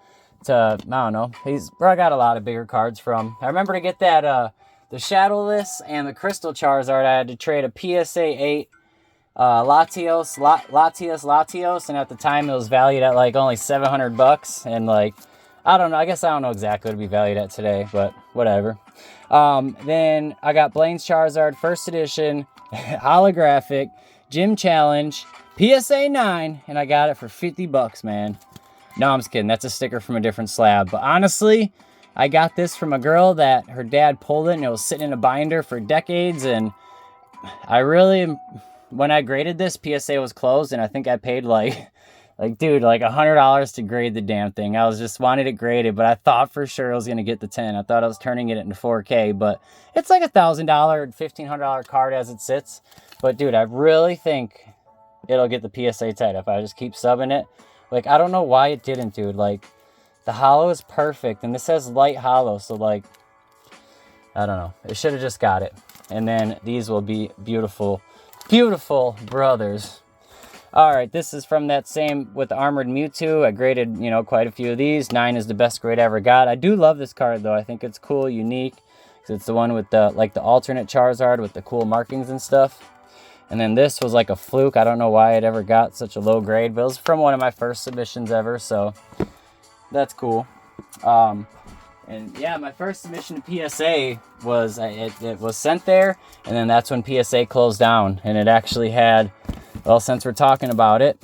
to, I don't know, he's where I got a lot of bigger cards from. I remember to get that, the Shadowless and the Crystal Charizard, I had to trade a PSA 8 Latios, and at the time it was valued at like only 700 bucks, and like, I don't know, I guess I don't know exactly what it'd be valued at today, but whatever. Then I got Blaine's Charizard, first edition, holographic, gym challenge, PSA 9, and I got it for 50 bucks, man. No, I'm just kidding. That's a sticker from a different slab. But honestly, I got this from a girl that her dad pulled it, and it was sitting in a binder for decades, and I really, when I graded this, PSA was closed, and I think I paid like dude, like $100 to grade the damn thing. I was just wanted it graded, but I thought for sure I was going to get the 10. I thought I was turning it into 4K, but it's like $1,000, $1,500 card as it sits. But dude, I really think it'll get the PSA 10 if I just keep subbing it. Like, I don't know why it didn't, dude. Like, the holo is perfect, and this has light holo, so like, I don't know. It should have just got it. And then these will be beautiful, beautiful brothers. All right, this is from that same with the Armored Mewtwo. I graded, you know, quite a few of these. 9 is the best grade I ever got. I do love this card, though. I think it's cool, unique. It's the one with the, like, the alternate Charizard with the cool markings and stuff. And then this was like a fluke. I don't know why it ever got such a low grade, but it was from one of my first submissions ever, so that's cool. And yeah, my first submission to PSA was, it was sent there, and then that's when PSA closed down. And it actually had, well, since we're talking about it,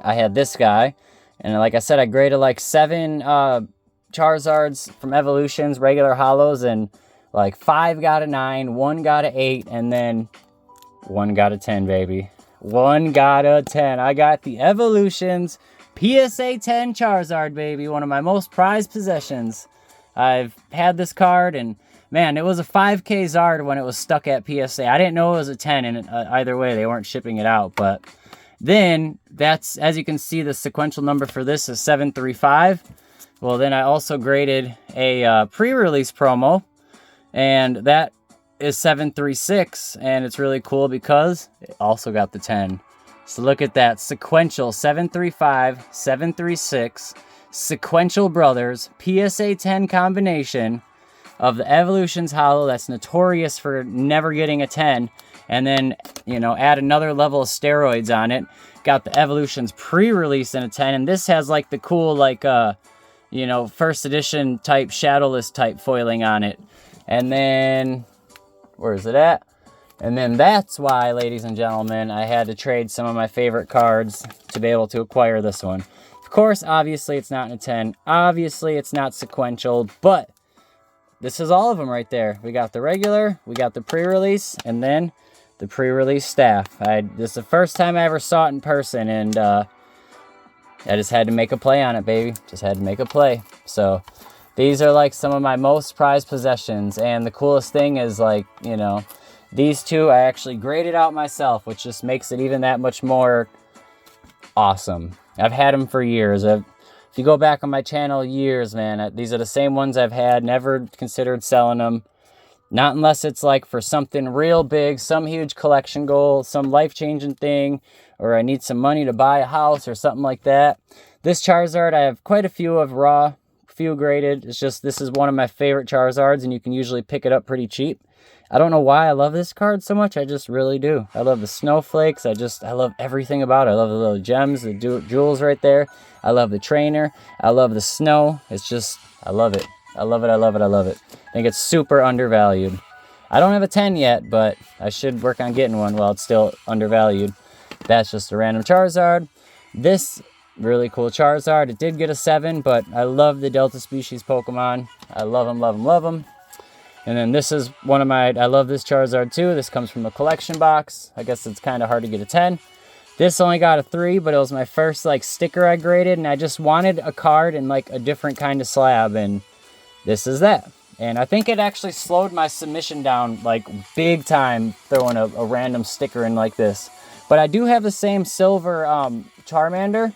I had this guy. And like I said, I graded like 7 Charizards from Evolutions, regular holos, and like 5 got a 9, 1 got a 8, and then 1 got a 10, baby. 1 got a 10. I got the Evolutions PSA 10 Charizard, baby. One of my most prized possessions. I've had this card, and man, it was a 5K Zard when it was stuck at PSA. I didn't know it was a 10, and either way, they weren't shipping it out. But then, that's, as you can see, the sequential number for this is 735. Well, then I also graded a pre-release promo, and that is 736, and it's really cool because it also got the 10. So look at that, sequential 735, 736, sequential brothers, PSA 10 combination of the Evolutions holo that's notorious for never getting a 10, and then, you know, add another level of steroids on it. Got the Evolutions pre-release in a 10, and this has like the cool, like, you know, first edition type, shadowless type foiling on it. And then, where's it at? And then that's why, ladies and gentlemen, I had to trade some of my favorite cards to be able to acquire this one. Of course, obviously, it's not in a 10. Obviously, it's not sequential, but this is all of them right there. We got the regular, we got the pre-release, and then the pre-release staff. This is the first time I ever saw it in person, and I just had to make a play on it, baby. Just had to make a play. So these are like some of my most prized possessions, and the coolest thing is, like, you know, these two I actually graded out myself, which just makes it even that much more awesome. I've had them for years. If you go back on my channel, years, man, these are the same ones I've had. Never considered selling them. Not unless it's like for something real big, some huge collection goal, some life-changing thing, or I need some money to buy a house or something like that. This Charizard, I have quite a few of raw, few graded. It's just, this is one of my favorite Charizards, and you can usually pick it up pretty cheap. I don't know why I love this card so much. I just really do. I love the snowflakes. I love everything about it. I love the little gems, the jewels right there. I love the trainer. I love the snow. It's just, I love it. I love it. I love it. I love it. I think it's super undervalued. I don't have a 10 yet, but I should work on getting one while it's still undervalued. That's just a random Charizard. This really cool Charizard. It did get a 7, but I love the Delta Species Pokemon. I love them, love them, love them. And then this is one of my, I love this Charizard too. This comes from a collection box. I guess it's kind of hard to get a 10. This only got a 3, but it was my first like sticker I graded, and I just wanted a card in like a different kind of slab, and this is that. And I think it actually slowed my submission down like big time, throwing a random sticker in like this. But I do have the same silver Charmander,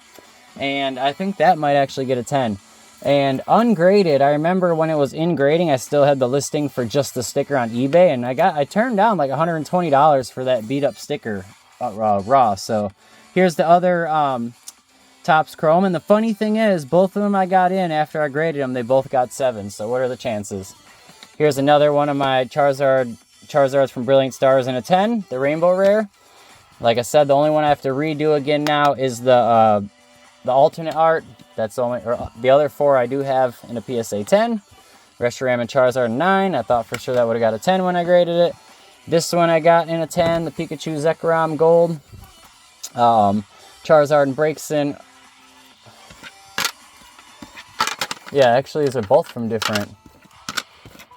and I think that might actually get a 10. And ungraded, I remember when it was in grading, I still had the listing for just the sticker on eBay, and I turned down like $120 for that beat up sticker raw. So here's the other Topps Chrome, and the funny thing is, both of them I got in after I graded them. They both got 7. So what are the chances? Here's another one of my Charizards from Brilliant Stars in a 10, the Rainbow Rare. Like I said, the only one I have to redo again now is the alternate art. That's only, or the other 4 I do have in a PSA 10. Reshiram and Charizard 9. I thought for sure that would have got a 10 when I graded it. This one I got in a 10, the Pikachu Zekrom Gold. Charizard and Braixen. Yeah, actually these are both from different.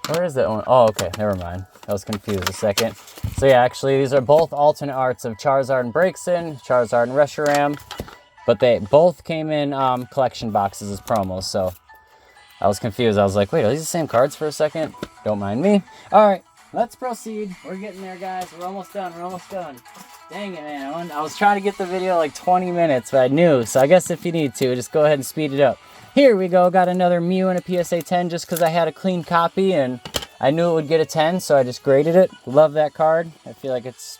Where is that one? Oh, okay, never mind. I was confused a second. So yeah, actually these are both alternate arts of Charizard and Braixen, Charizard and Reshiram. But they both came in collection boxes as promos, so I was confused. I was like, wait, are these the same cards for a second? Don't mind me. All right, let's proceed. We're getting there, guys. We're almost done. We're almost done. Dang it, man. I was trying to get the video like 20 minutes, but I knew. So I guess if you need to, just go ahead and speed it up. Here we go. Got another Mew in a PSA 10 just because I had a clean copy, and I knew it would get a 10, so I just graded it. Love that card. I feel like it's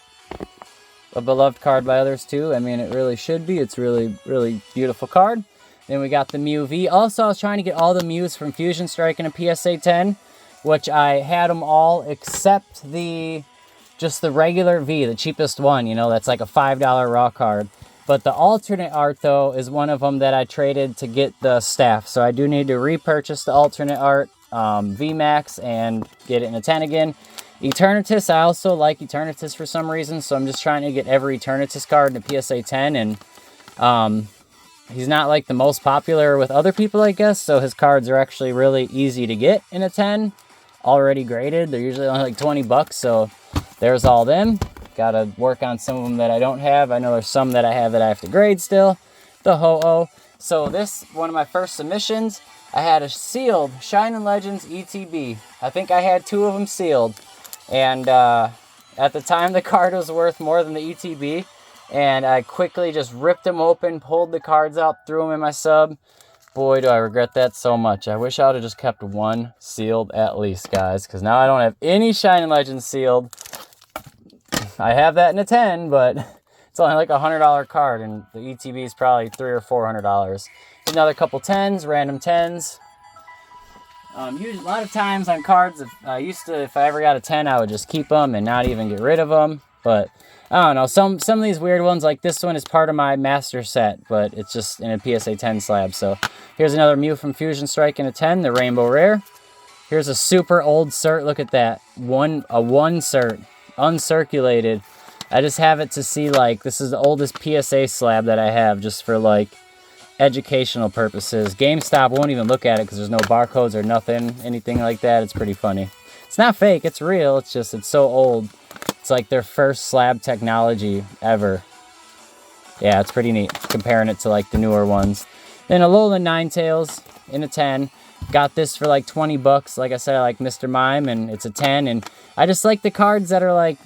a beloved card by others too. I mean, it really should be. It's really, really beautiful card. Then we got the Mew V. Also, I was trying to get all the Mews from Fusion Strike in a PSA 10, which I had them all except just the regular V, the cheapest one, you know, that's like a $5 raw card. But the alternate art, though, is one of them that I traded to get the staff. So I do need to repurchase the alternate art VMAX and get it in a 10 again. Eternatus, I also like Eternatus for some reason, so I'm just trying to get every Eternatus card in a PSA 10, and he's not like the most popular with other people, I guess, so his cards are actually really easy to get in a 10, already graded. They're usually only like 20 bucks, so there's all them. Gotta work on some of them that I don't have. I know there's some that I have to grade still. The Ho-Oh. So this, one of my first submissions, I had a sealed Shining Legends ETB. I think I had 2 of them sealed. And at the time, the card was worth more than the ETB. And I quickly just ripped them open, pulled the cards out, threw them in my sub. Boy, do I regret that so much. I wish I would have just kept 1 sealed at least, guys. Because now I don't have any Shining Legends sealed. I have that in a 10, but it's only like a $100 card. And the ETB is probably $300 or $400. Another couple 10s, random 10s. Usually, a lot of times on cards, if I ever got a 10, I would just keep them and not even get rid of them. But I don't know, some of these weird ones, like this one is part of my master set, but it's just in a PSA 10 slab. So here's another Mew from Fusion Strike in a 10, the Rainbow Rare. Here's a super old cert. Look at that, a one cert, uncirculated. I just have it to see, like, this is the oldest PSA slab that I have, just for like educational purposes. GameStop won't even look at it because there's no barcodes or nothing, anything like that. It's pretty funny. It's not fake, it's real. It's just, it's so old. It's like their first slab technology ever. Yeah, it's pretty neat comparing it to like the newer ones. Then Alolan Ninetales in a 10. Got this for like 20 bucks. Like I said, I like Mr. Mime, and it's a 10. And I just like the cards that are like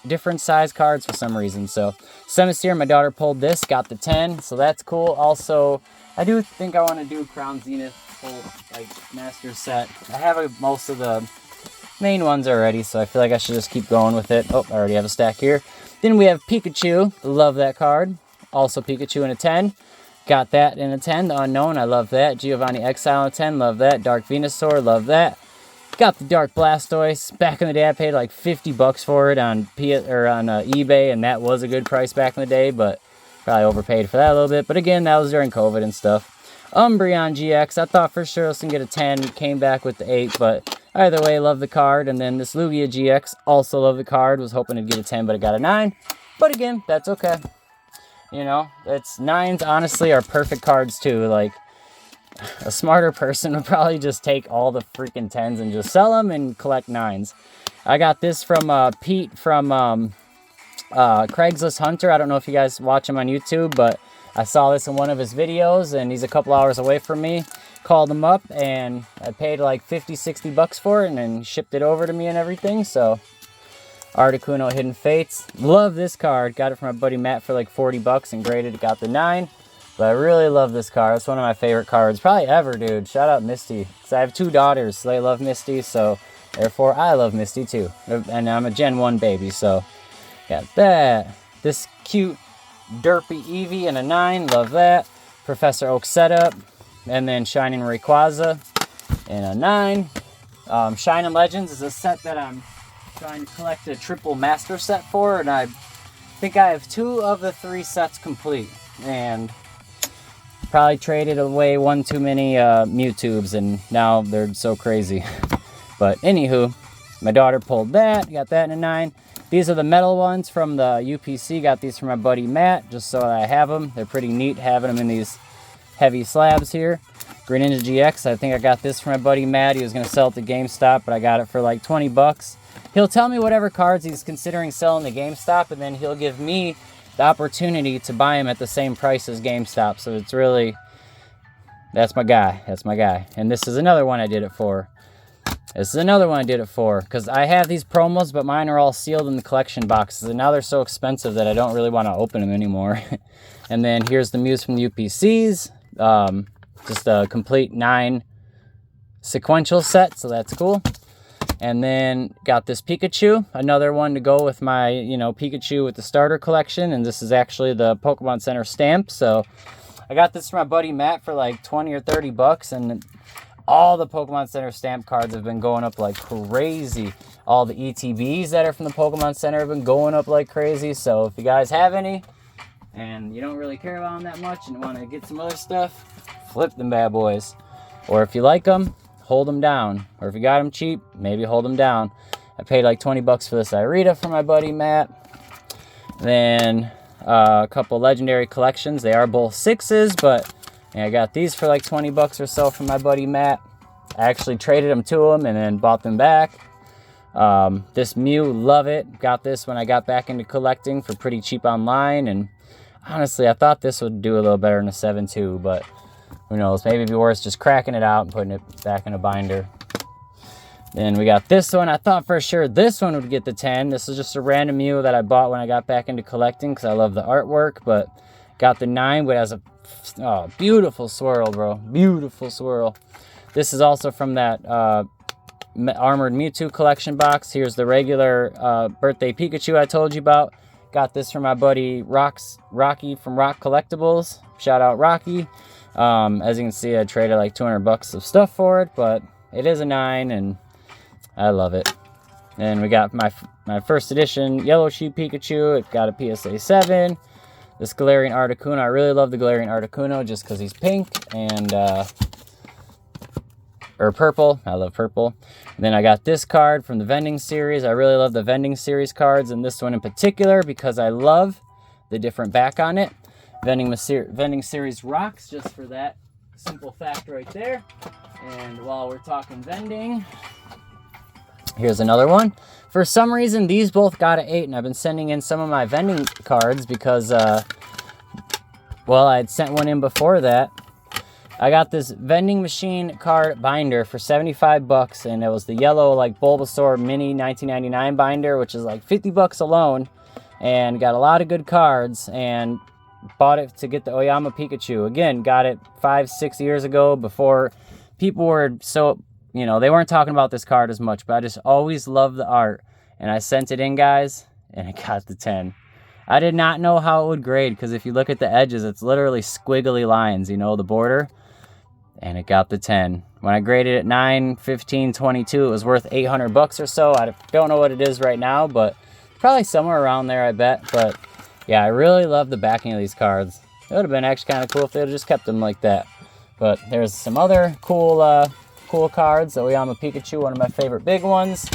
different size cards for some reason. So Semisear, my daughter pulled this, got the 10. So that's cool. Also, I do think I want to do Crown Zenith full like master set. I have most of the main ones already, so I feel like I should just keep going with it. Oh, I already have a stack here. Then we have Pikachu. Love that card. Also Pikachu in a 10. Got that in a 10. The Unknown, I love that. Giovanni Exile in a 10, love that. Dark Venusaur, love that. Got the Dark Blastoise. Back in the day, I paid like 50 bucks for it on eBay, and that was a good price back in the day, but probably overpaid for that a little bit. But again, that was during COVID and stuff. Umbreon GX, I thought for sure I was going to get a 10. Came back with the 8, but either way, love the card. And then this Lugia GX, also love the card. Was hoping to get a 10, but I got a 9. But again, that's okay. You know, it's 9s honestly are perfect cards too. Like, a smarter person would probably just take all the freaking 10s and just sell them and collect 9s. I got this from Pete from Craigslist Hunter. I don't know if you guys watch him on YouTube, but I saw this in one of his videos, and he's a couple hours away from me. Called him up, and I paid like 50, 60 bucks for it, and then shipped it over to me and everything. So Articuno Hidden Fates. Love this card. Got it from my buddy Matt for like 40 bucks and graded it. Got the 9. But I really love this card. It's one of my favorite cards probably ever, dude. Shout out Misty. Because I have 2 daughters. So they love Misty. So therefore I love Misty too. And I'm a Gen 1 baby. So got that. This cute derpy Eevee in a 9. Love that. Professor Oak setup. And then Shining Rayquaza in a 9. Shining Legends is a set that I'm trying to collect a triple master set for, and I think I have 2 of the 3 sets complete, and probably traded away 1 too many Mewtwo's, and now they're so crazy. But anywho, my daughter pulled that, got that in a 9. These are the metal ones from the UPC. Got these from my buddy Matt, just so I have them. They're pretty neat having them in these heavy slabs here. Greninja GX, I think I got this from my buddy Matt. He was going to sell it to GameStop, but I got it for like 20 bucks. He'll tell me whatever cards he's considering selling to GameStop, and then he'll give me the opportunity to buy them at the same price as GameStop. So it's really, that's my guy. That's my guy. And this is another one I did it for. This is another one I did it for, because I have these promos, but mine are all sealed in the collection boxes, and now they're so expensive that I don't really want to open them anymore. And then here's the Mews from the UPCs. Just a complete 9 sequential set, so that's cool. And then got this Pikachu, another one to go with my, Pikachu with the starter collection. And this is actually the Pokemon Center stamp. So I got this from my buddy Matt for like 20 or 30 bucks. And all the Pokemon Center stamp cards have been going up like crazy. All the ETBs that are from the Pokemon Center have been going up like crazy. So if you guys have any and you don't really care about them that much and want to get some other stuff, flip them bad boys. Or if you like them, hold them down. Or if you got them cheap, maybe hold them down. I paid like 20 bucks for this Irida from my buddy Matt. Then a couple legendary collections. They are both 6s, but I got these for like 20 bucks or so from my buddy Matt. I actually traded them to him and then bought them back. This Mew, love it. Got this when I got back into collecting for pretty cheap online. And honestly, I thought this would do a little better in a 7 too, but who knows? Maybe it'd be worse just cracking it out and putting it back in a binder. Then we got this one. I thought for sure this one would get the 10. This is just a random Mew that I bought when I got back into collecting because I love the artwork, but got the 9, but it has a beautiful swirl, bro. Beautiful swirl. This is also from that Armored Mewtwo collection box. Here's the regular birthday Pikachu I told you about. Got this from my buddy Rocky from Rock Collectibles. Shout out Rocky. As you can see, I traded like 200 bucks of stuff for it, but it is a 9 and I love it. And we got my first edition Yellow Sheep Pikachu. It got a PSA 7. This Galarian Articuno. I really love the Galarian Articuno just because he's pink and or purple. I love purple. And then I got this card from the vending series. I really love the vending series cards, and this one in particular because I love the different back on it. Vending series rocks, just for that simple fact right there. And while we're talking vending, here's another one. For some reason, these both got an 8, and I've been sending in some of my vending cards because, well, I'd sent one in before that. I got this vending machine card binder for 75 bucks, and it was the yellow, like, Bulbasaur Mini 1999 binder, which is like 50 bucks alone, and got a lot of good cards, and bought it to get the Oyama Pikachu. Again, got it 5-6 years ago before people were so, you know, they weren't talking about this card as much, but I just always loved the art, and I sent it in, guys, and it got the 10. I did not know how it would grade, because if you look at the edges, it's literally squiggly lines, you know, the border. And it got the 10. When I graded it 9, 15, 22, it was worth 800 bucks or so. I don't know what it is right now, but probably somewhere around there, I bet. But yeah, I really love the backing of these cards. It would have been actually kind of cool if they would have just kept them like that. But there's some other cool cool cards. The Oyama Pikachu, one of my favorite big ones.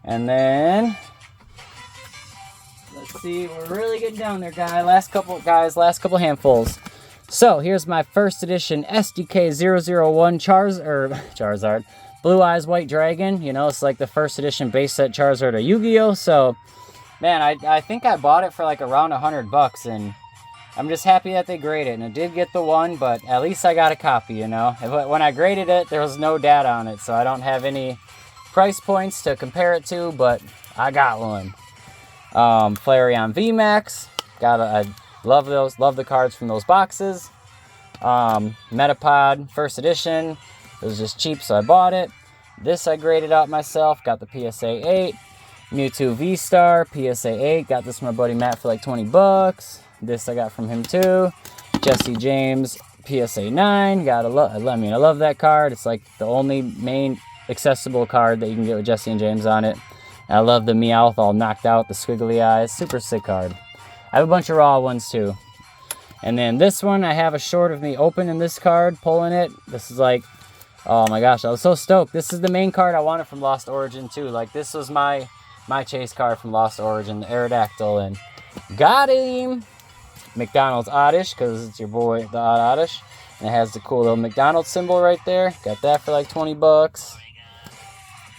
And then, let's see, we're really getting down there, guys. Last couple handfuls. So, here's my first edition SDK 001 Charizard. Blue Eyes White Dragon. You know, it's like the first edition base set Charizard of Yu-Gi-Oh! So, man, I think I bought it for like around 100 bucks, and I'm just happy that they graded it. And it did get the 1, but at least I got a copy, you know. When I graded it, there was no data on it, so I don't have any price points to compare it to, but I got one. Flareon VMAX. I love the cards from those boxes. Metapod, first edition. It was just cheap, so I bought it. This I graded out myself, got the PSA 8. Mewtwo V-Star, PSA 8. Got this from my buddy Matt for like 20 bucks. This I got from him too. Jesse James, PSA 9. I love that card. It's like the only main accessible card that you can get with Jesse and James on it. And I love the Meowth all knocked out, the squiggly eyes. Super sick card. I have a bunch of raw ones too. And then this one, I have a short of me opening this card, pulling it. This is like, oh my gosh, I was so stoked. This is the main card I wanted from Lost Origin too. Like, this was my chase card from Lost Origin, the Aerodactyl, and got him! McDonald's Oddish, because it's your boy, the Odd Oddish. And it has the cool little McDonald's symbol right there. Got that for like 20 bucks.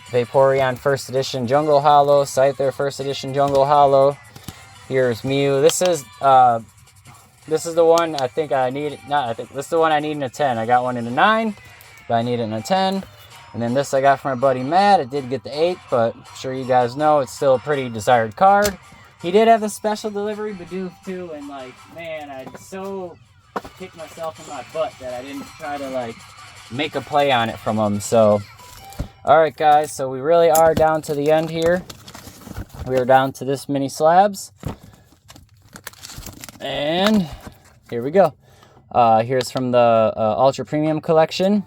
Vaporeon First Edition Jungle Holo. Scyther First Edition Jungle Holo. Here's Mew. This is the one I think I need. This is the one I need in a 10. I got one in a 9, but I need it in a 10. And then this I got from my buddy Matt. It did get the 8, but I'm sure you guys know it's still a pretty desired card. He did have a special delivery Bidoof too, and like, man, I so kicked myself in my butt that I didn't try to like make a play on it from him. So, alright guys, so we really are down to the end here. We are down to this mini slabs. And here we go. Here's from the Ultra Premium Collection.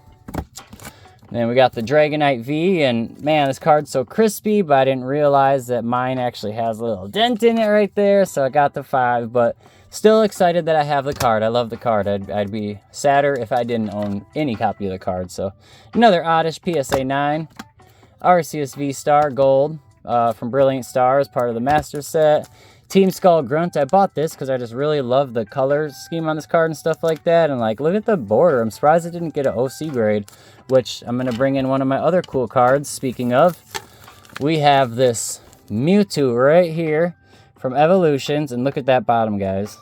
And then we got the Dragonite V, and man, this card's so crispy, but I didn't realize that mine actually has a little dent in it right there, so I got the 5, but still excited that I have the card. I love the card. I'd be sadder if I didn't own any copy of the card. So another Oddish PSA 9, Arceus V-Star Gold from Brilliant Stars, part of the Master Set. Team Skull Grunt, I bought this because I just really love the color scheme on this card and stuff like that. And like, look at the border. I'm surprised it didn't get an OC grade, which I'm going to bring in one of my other cool cards. Speaking of, we have this Mewtwo right here from Evolutions. And look at that bottom, guys.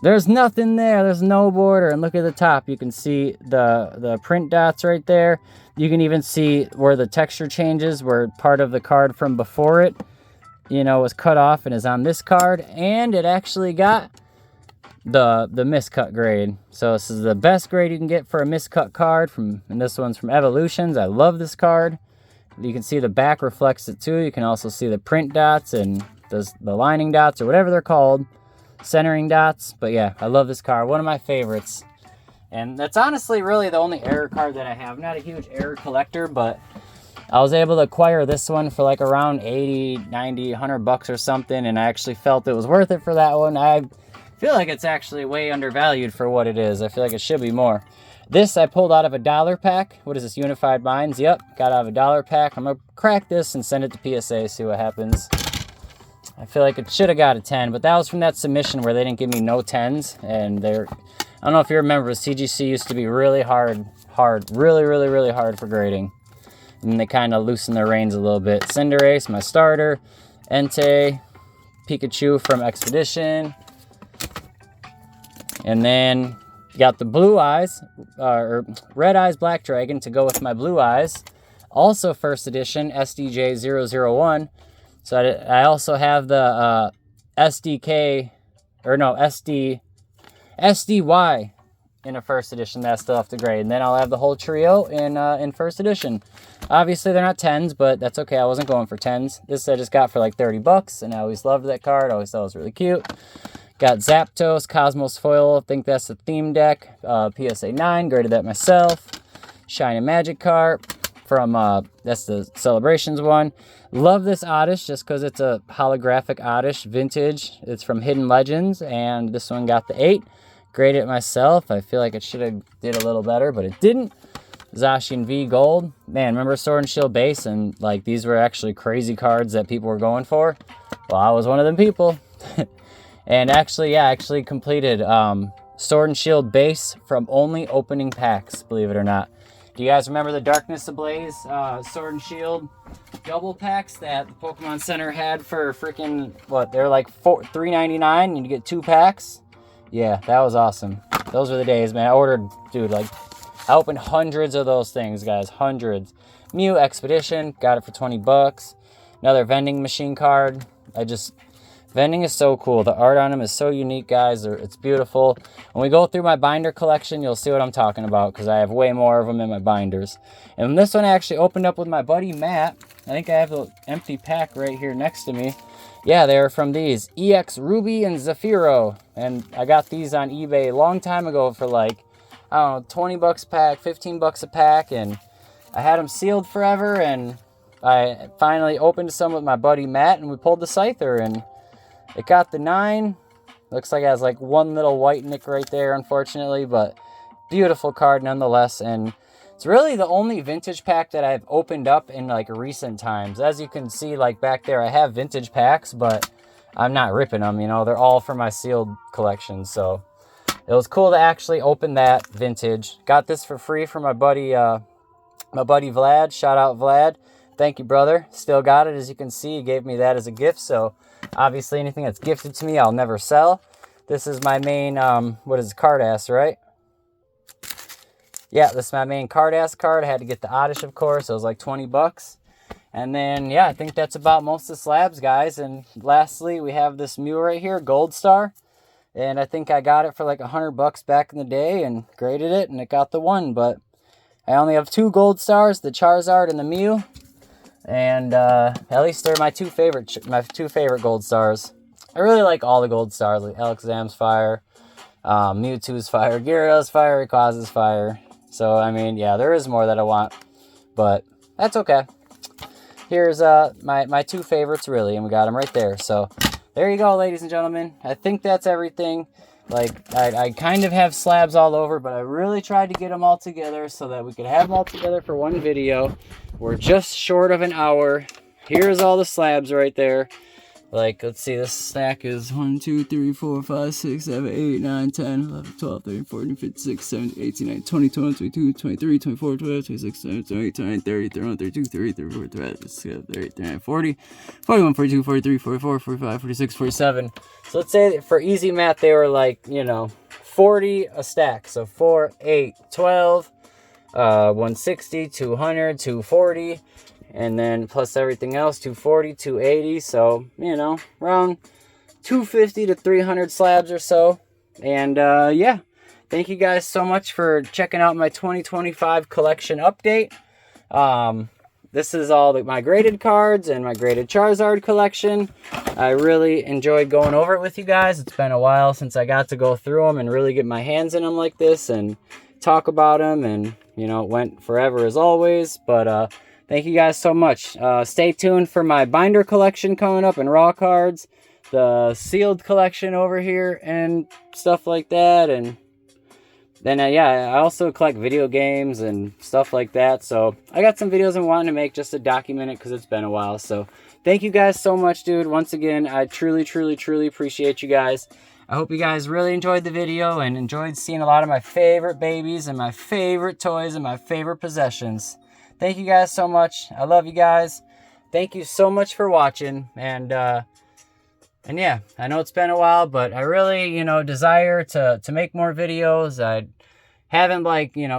There's nothing there. There's no border. And look at the top. You can see the print dots right there. You can even see where the texture changes, where part of the card from before it, you know, was cut off and is on this card, and it actually got the miscut grade. So this is the best grade you can get for a miscut card, and this one's from Evolutions. I love this card. You can see the back reflects it too. You can also see the print dots and the lining dots, or whatever they're called, centering dots. But yeah, I love this card, one of my favorites. And that's honestly really the only error card that I have. I'm not a huge error collector, but I was able to acquire this one for like around 80, 90, 100 bucks or something, and I actually felt it was worth it for that one. I feel like it's actually way undervalued for what it is. I feel like it should be more. This I pulled out of a $1 pack. What is this, Unified Minds? Yep, got out of a $1 pack. I'm going to crack this and send it to PSA, see what happens. I feel like it should have got a 10, but that was from that submission where they didn't give me no 10s. And they're, I don't know if you remember, CGC used to be really hard, really hard for grading. And they kind of loosened their reins a little bit. Cinderace, my starter. Entei, Pikachu from Expedition. And then got the Blue Eyes, or Red Eyes Black Dragon to go with my Blue Eyes. Also first edition, SDJ001. So I also have the SDY in a first edition that I still have to grade. And then I'll have the whole trio in first edition. Obviously, they're not 10s, but that's okay. I wasn't going for 10s. This I just got for like 30 bucks, and I always loved that card. I always thought it was really cute. Got Zapdos, Cosmos Foil. I think that's the theme deck. PSA 9, graded that myself. Shiny Magikarp from, that's the Celebrations one. Love this Oddish just because it's a holographic Oddish vintage. It's from Hidden Legends, and this one got the 8. Graded it myself. I feel like it should have did a little better, but it didn't. Zacian V Gold. Man, remember Sword and Shield base? And like these were actually crazy cards that people were going for. Well, I was one of them people. And actually, yeah, completed Sword and Shield base from only opening packs, believe it or not. Do you guys remember the Darkness Ablaze Sword and Shield double packs that the Pokemon Center had for freaking, what, they're like $3.99 and you get 2 packs? Yeah, that was awesome. Those were the days, man. I ordered, dude, like, I opened hundreds of those things, guys, hundreds. Mew Expedition, got it for 20 bucks. Another vending machine card. Vending is so cool. The art on them is so unique, guys. It's beautiful. When we go through my binder collection, you'll see what I'm talking about because I have way more of them in my binders. And this one I actually opened up with my buddy Matt. I think I have the empty pack right here next to me. Yeah, they're from these. EX Ruby and Zafiro. And I got these on eBay a long time ago for like, I don't know, 20 bucks a pack, 15 bucks a pack. And I had them sealed forever. And I finally opened some with my buddy Matt and we pulled the Scyther and it got the 9. Looks like it has like one little white nick right there, unfortunately, but beautiful card nonetheless. And it's really the only vintage pack that I've opened up in like recent times. As you can see, like back there, I have vintage packs, but I'm not ripping them, you know, they're all for my sealed collection. So it was cool to actually open that vintage. Got this for free from my buddy Vlad. Shout out Vlad. Thank you, brother. Still got it. As you can see, he gave me that as a gift. So obviously anything that's gifted to me, I'll never sell. This is my main, what is it, card ass, right? Yeah, this is my main card ass card. I had to get the Oddish, of course. It was like 20 bucks. And then, yeah, I think that's about most of the slabs, guys. And lastly, we have this Mew right here, Gold Star. And I think I got it for like 100 bucks back in the day and graded it, and it got the 1. But I only have 2 Gold Stars, the Charizard and the Mew. And at least they're my two favorite Gold Stars. I really like all the Gold Stars, like Alakazam's fire, Mewtwo's fire, Gyarados fire, Rayquaza's fire. So, I mean, yeah, there is more that I want, but that's okay. Here's my 2 favorites, really, and we got them right there. So, there you go, ladies and gentlemen. I think that's everything. Like, I kind of have slabs all over, but I really tried to get them all together so that we could have them all together for one video. We're just short of an hour. Here's all the slabs right there. Like, let's see, this stack is 1, 2, 3, 4, 5, 6, 7, 8, 9, 10, 11, 12, 13, 14, 15, 16, 17, 18, 19, 20, 21, 22, 23, 24, 25, 26, 27, 28, 29, 30, 31, 32, 33, 34, 35, 36, 39, 40, 41, 42, 43, 44, 45, 46, 47. So let's say that for easy math, they were like, you know, 40 a stack. So 4, 8, 12, 160, 200, 240. And then plus everything else, 240, 280. So, you know, around 250 to 300 slabs or so. And yeah, thank you guys so much for checking out my 2025 collection update. This is all my graded cards and my graded Charizard collection. I really enjoyed going over it with you guys. It's been a while since I got to go through them and really get my hands in them like this and talk about them. And, you know, it went forever as always. But, thank you guys so much. Stay tuned for my binder collection coming up and raw cards, the sealed collection over here and stuff like that. And then, yeah, I also collect video games and stuff like that. So I got some videos I'm wanting to make just to document it because it's been a while. So thank you guys so much, dude. Once again, I truly, truly, truly appreciate you guys. I hope you guys really enjoyed the video and enjoyed seeing a lot of my favorite babies and my favorite toys and my favorite possessions. Thank you guys so much. I love you guys. Thank you so much for watching. And yeah, I know it's been a while, but I really, desire to make more videos. I haven't,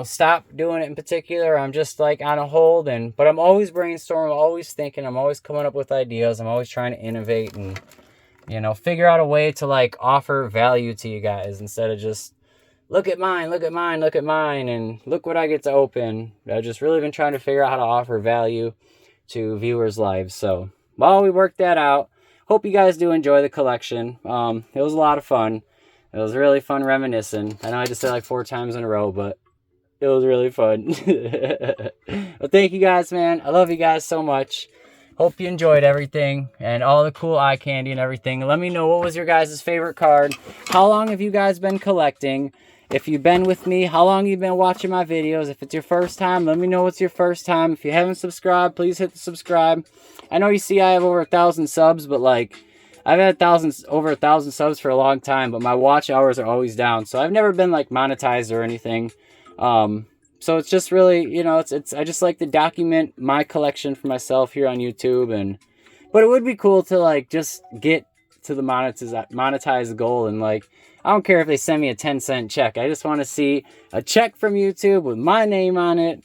stopped doing it in particular. I'm just, on a hold. But I'm always brainstorming, always thinking. I'm always coming up with ideas. I'm always trying to innovate and, figure out a way to, offer value to you guys instead of just, look at mine, look at mine, look at mine, and look what I get to open. I've just really been trying to figure out how to offer value to viewers' lives. So, while we work that out, hope you guys do enjoy the collection. It was a lot of fun. It was really fun reminiscing. I know I just said 4 times in a row, but it was really fun. Well, thank you guys, man. I love you guys so much. Hope you enjoyed everything and all the cool eye candy and everything. Let me know, what was your guys' favorite card? How long have you guys been collecting? If you've been with me, how long you've been watching my videos? If it's your first time, let me know it's your first time. If you haven't subscribed, please hit the subscribe. I know you see I have over 1,000 subs, but I've had over 1,000 subs for a long time, but my watch hours are always down. So I've never been monetized or anything. So it's just really, I just like to document my collection for myself here on YouTube. But it would be cool to just get to the monetize goal. And I don't care if they send me a 10-cent check. I just want to see a check from YouTube with my name on it.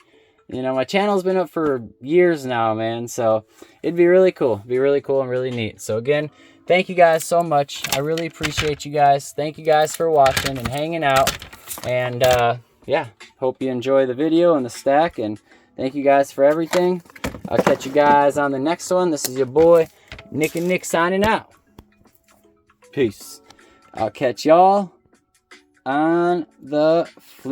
My channel's been up for years now, man. So it'd be really cool. It'd be really cool and really neat. So again, thank you guys so much. I really appreciate you guys. Thank you guys for watching and hanging out. And yeah, hope you enjoy the video and the stack. And thank you guys for everything. I'll catch you guys on the next one. This is your boy, Nick and Nick, signing out. Peace. I'll catch y'all on the flip.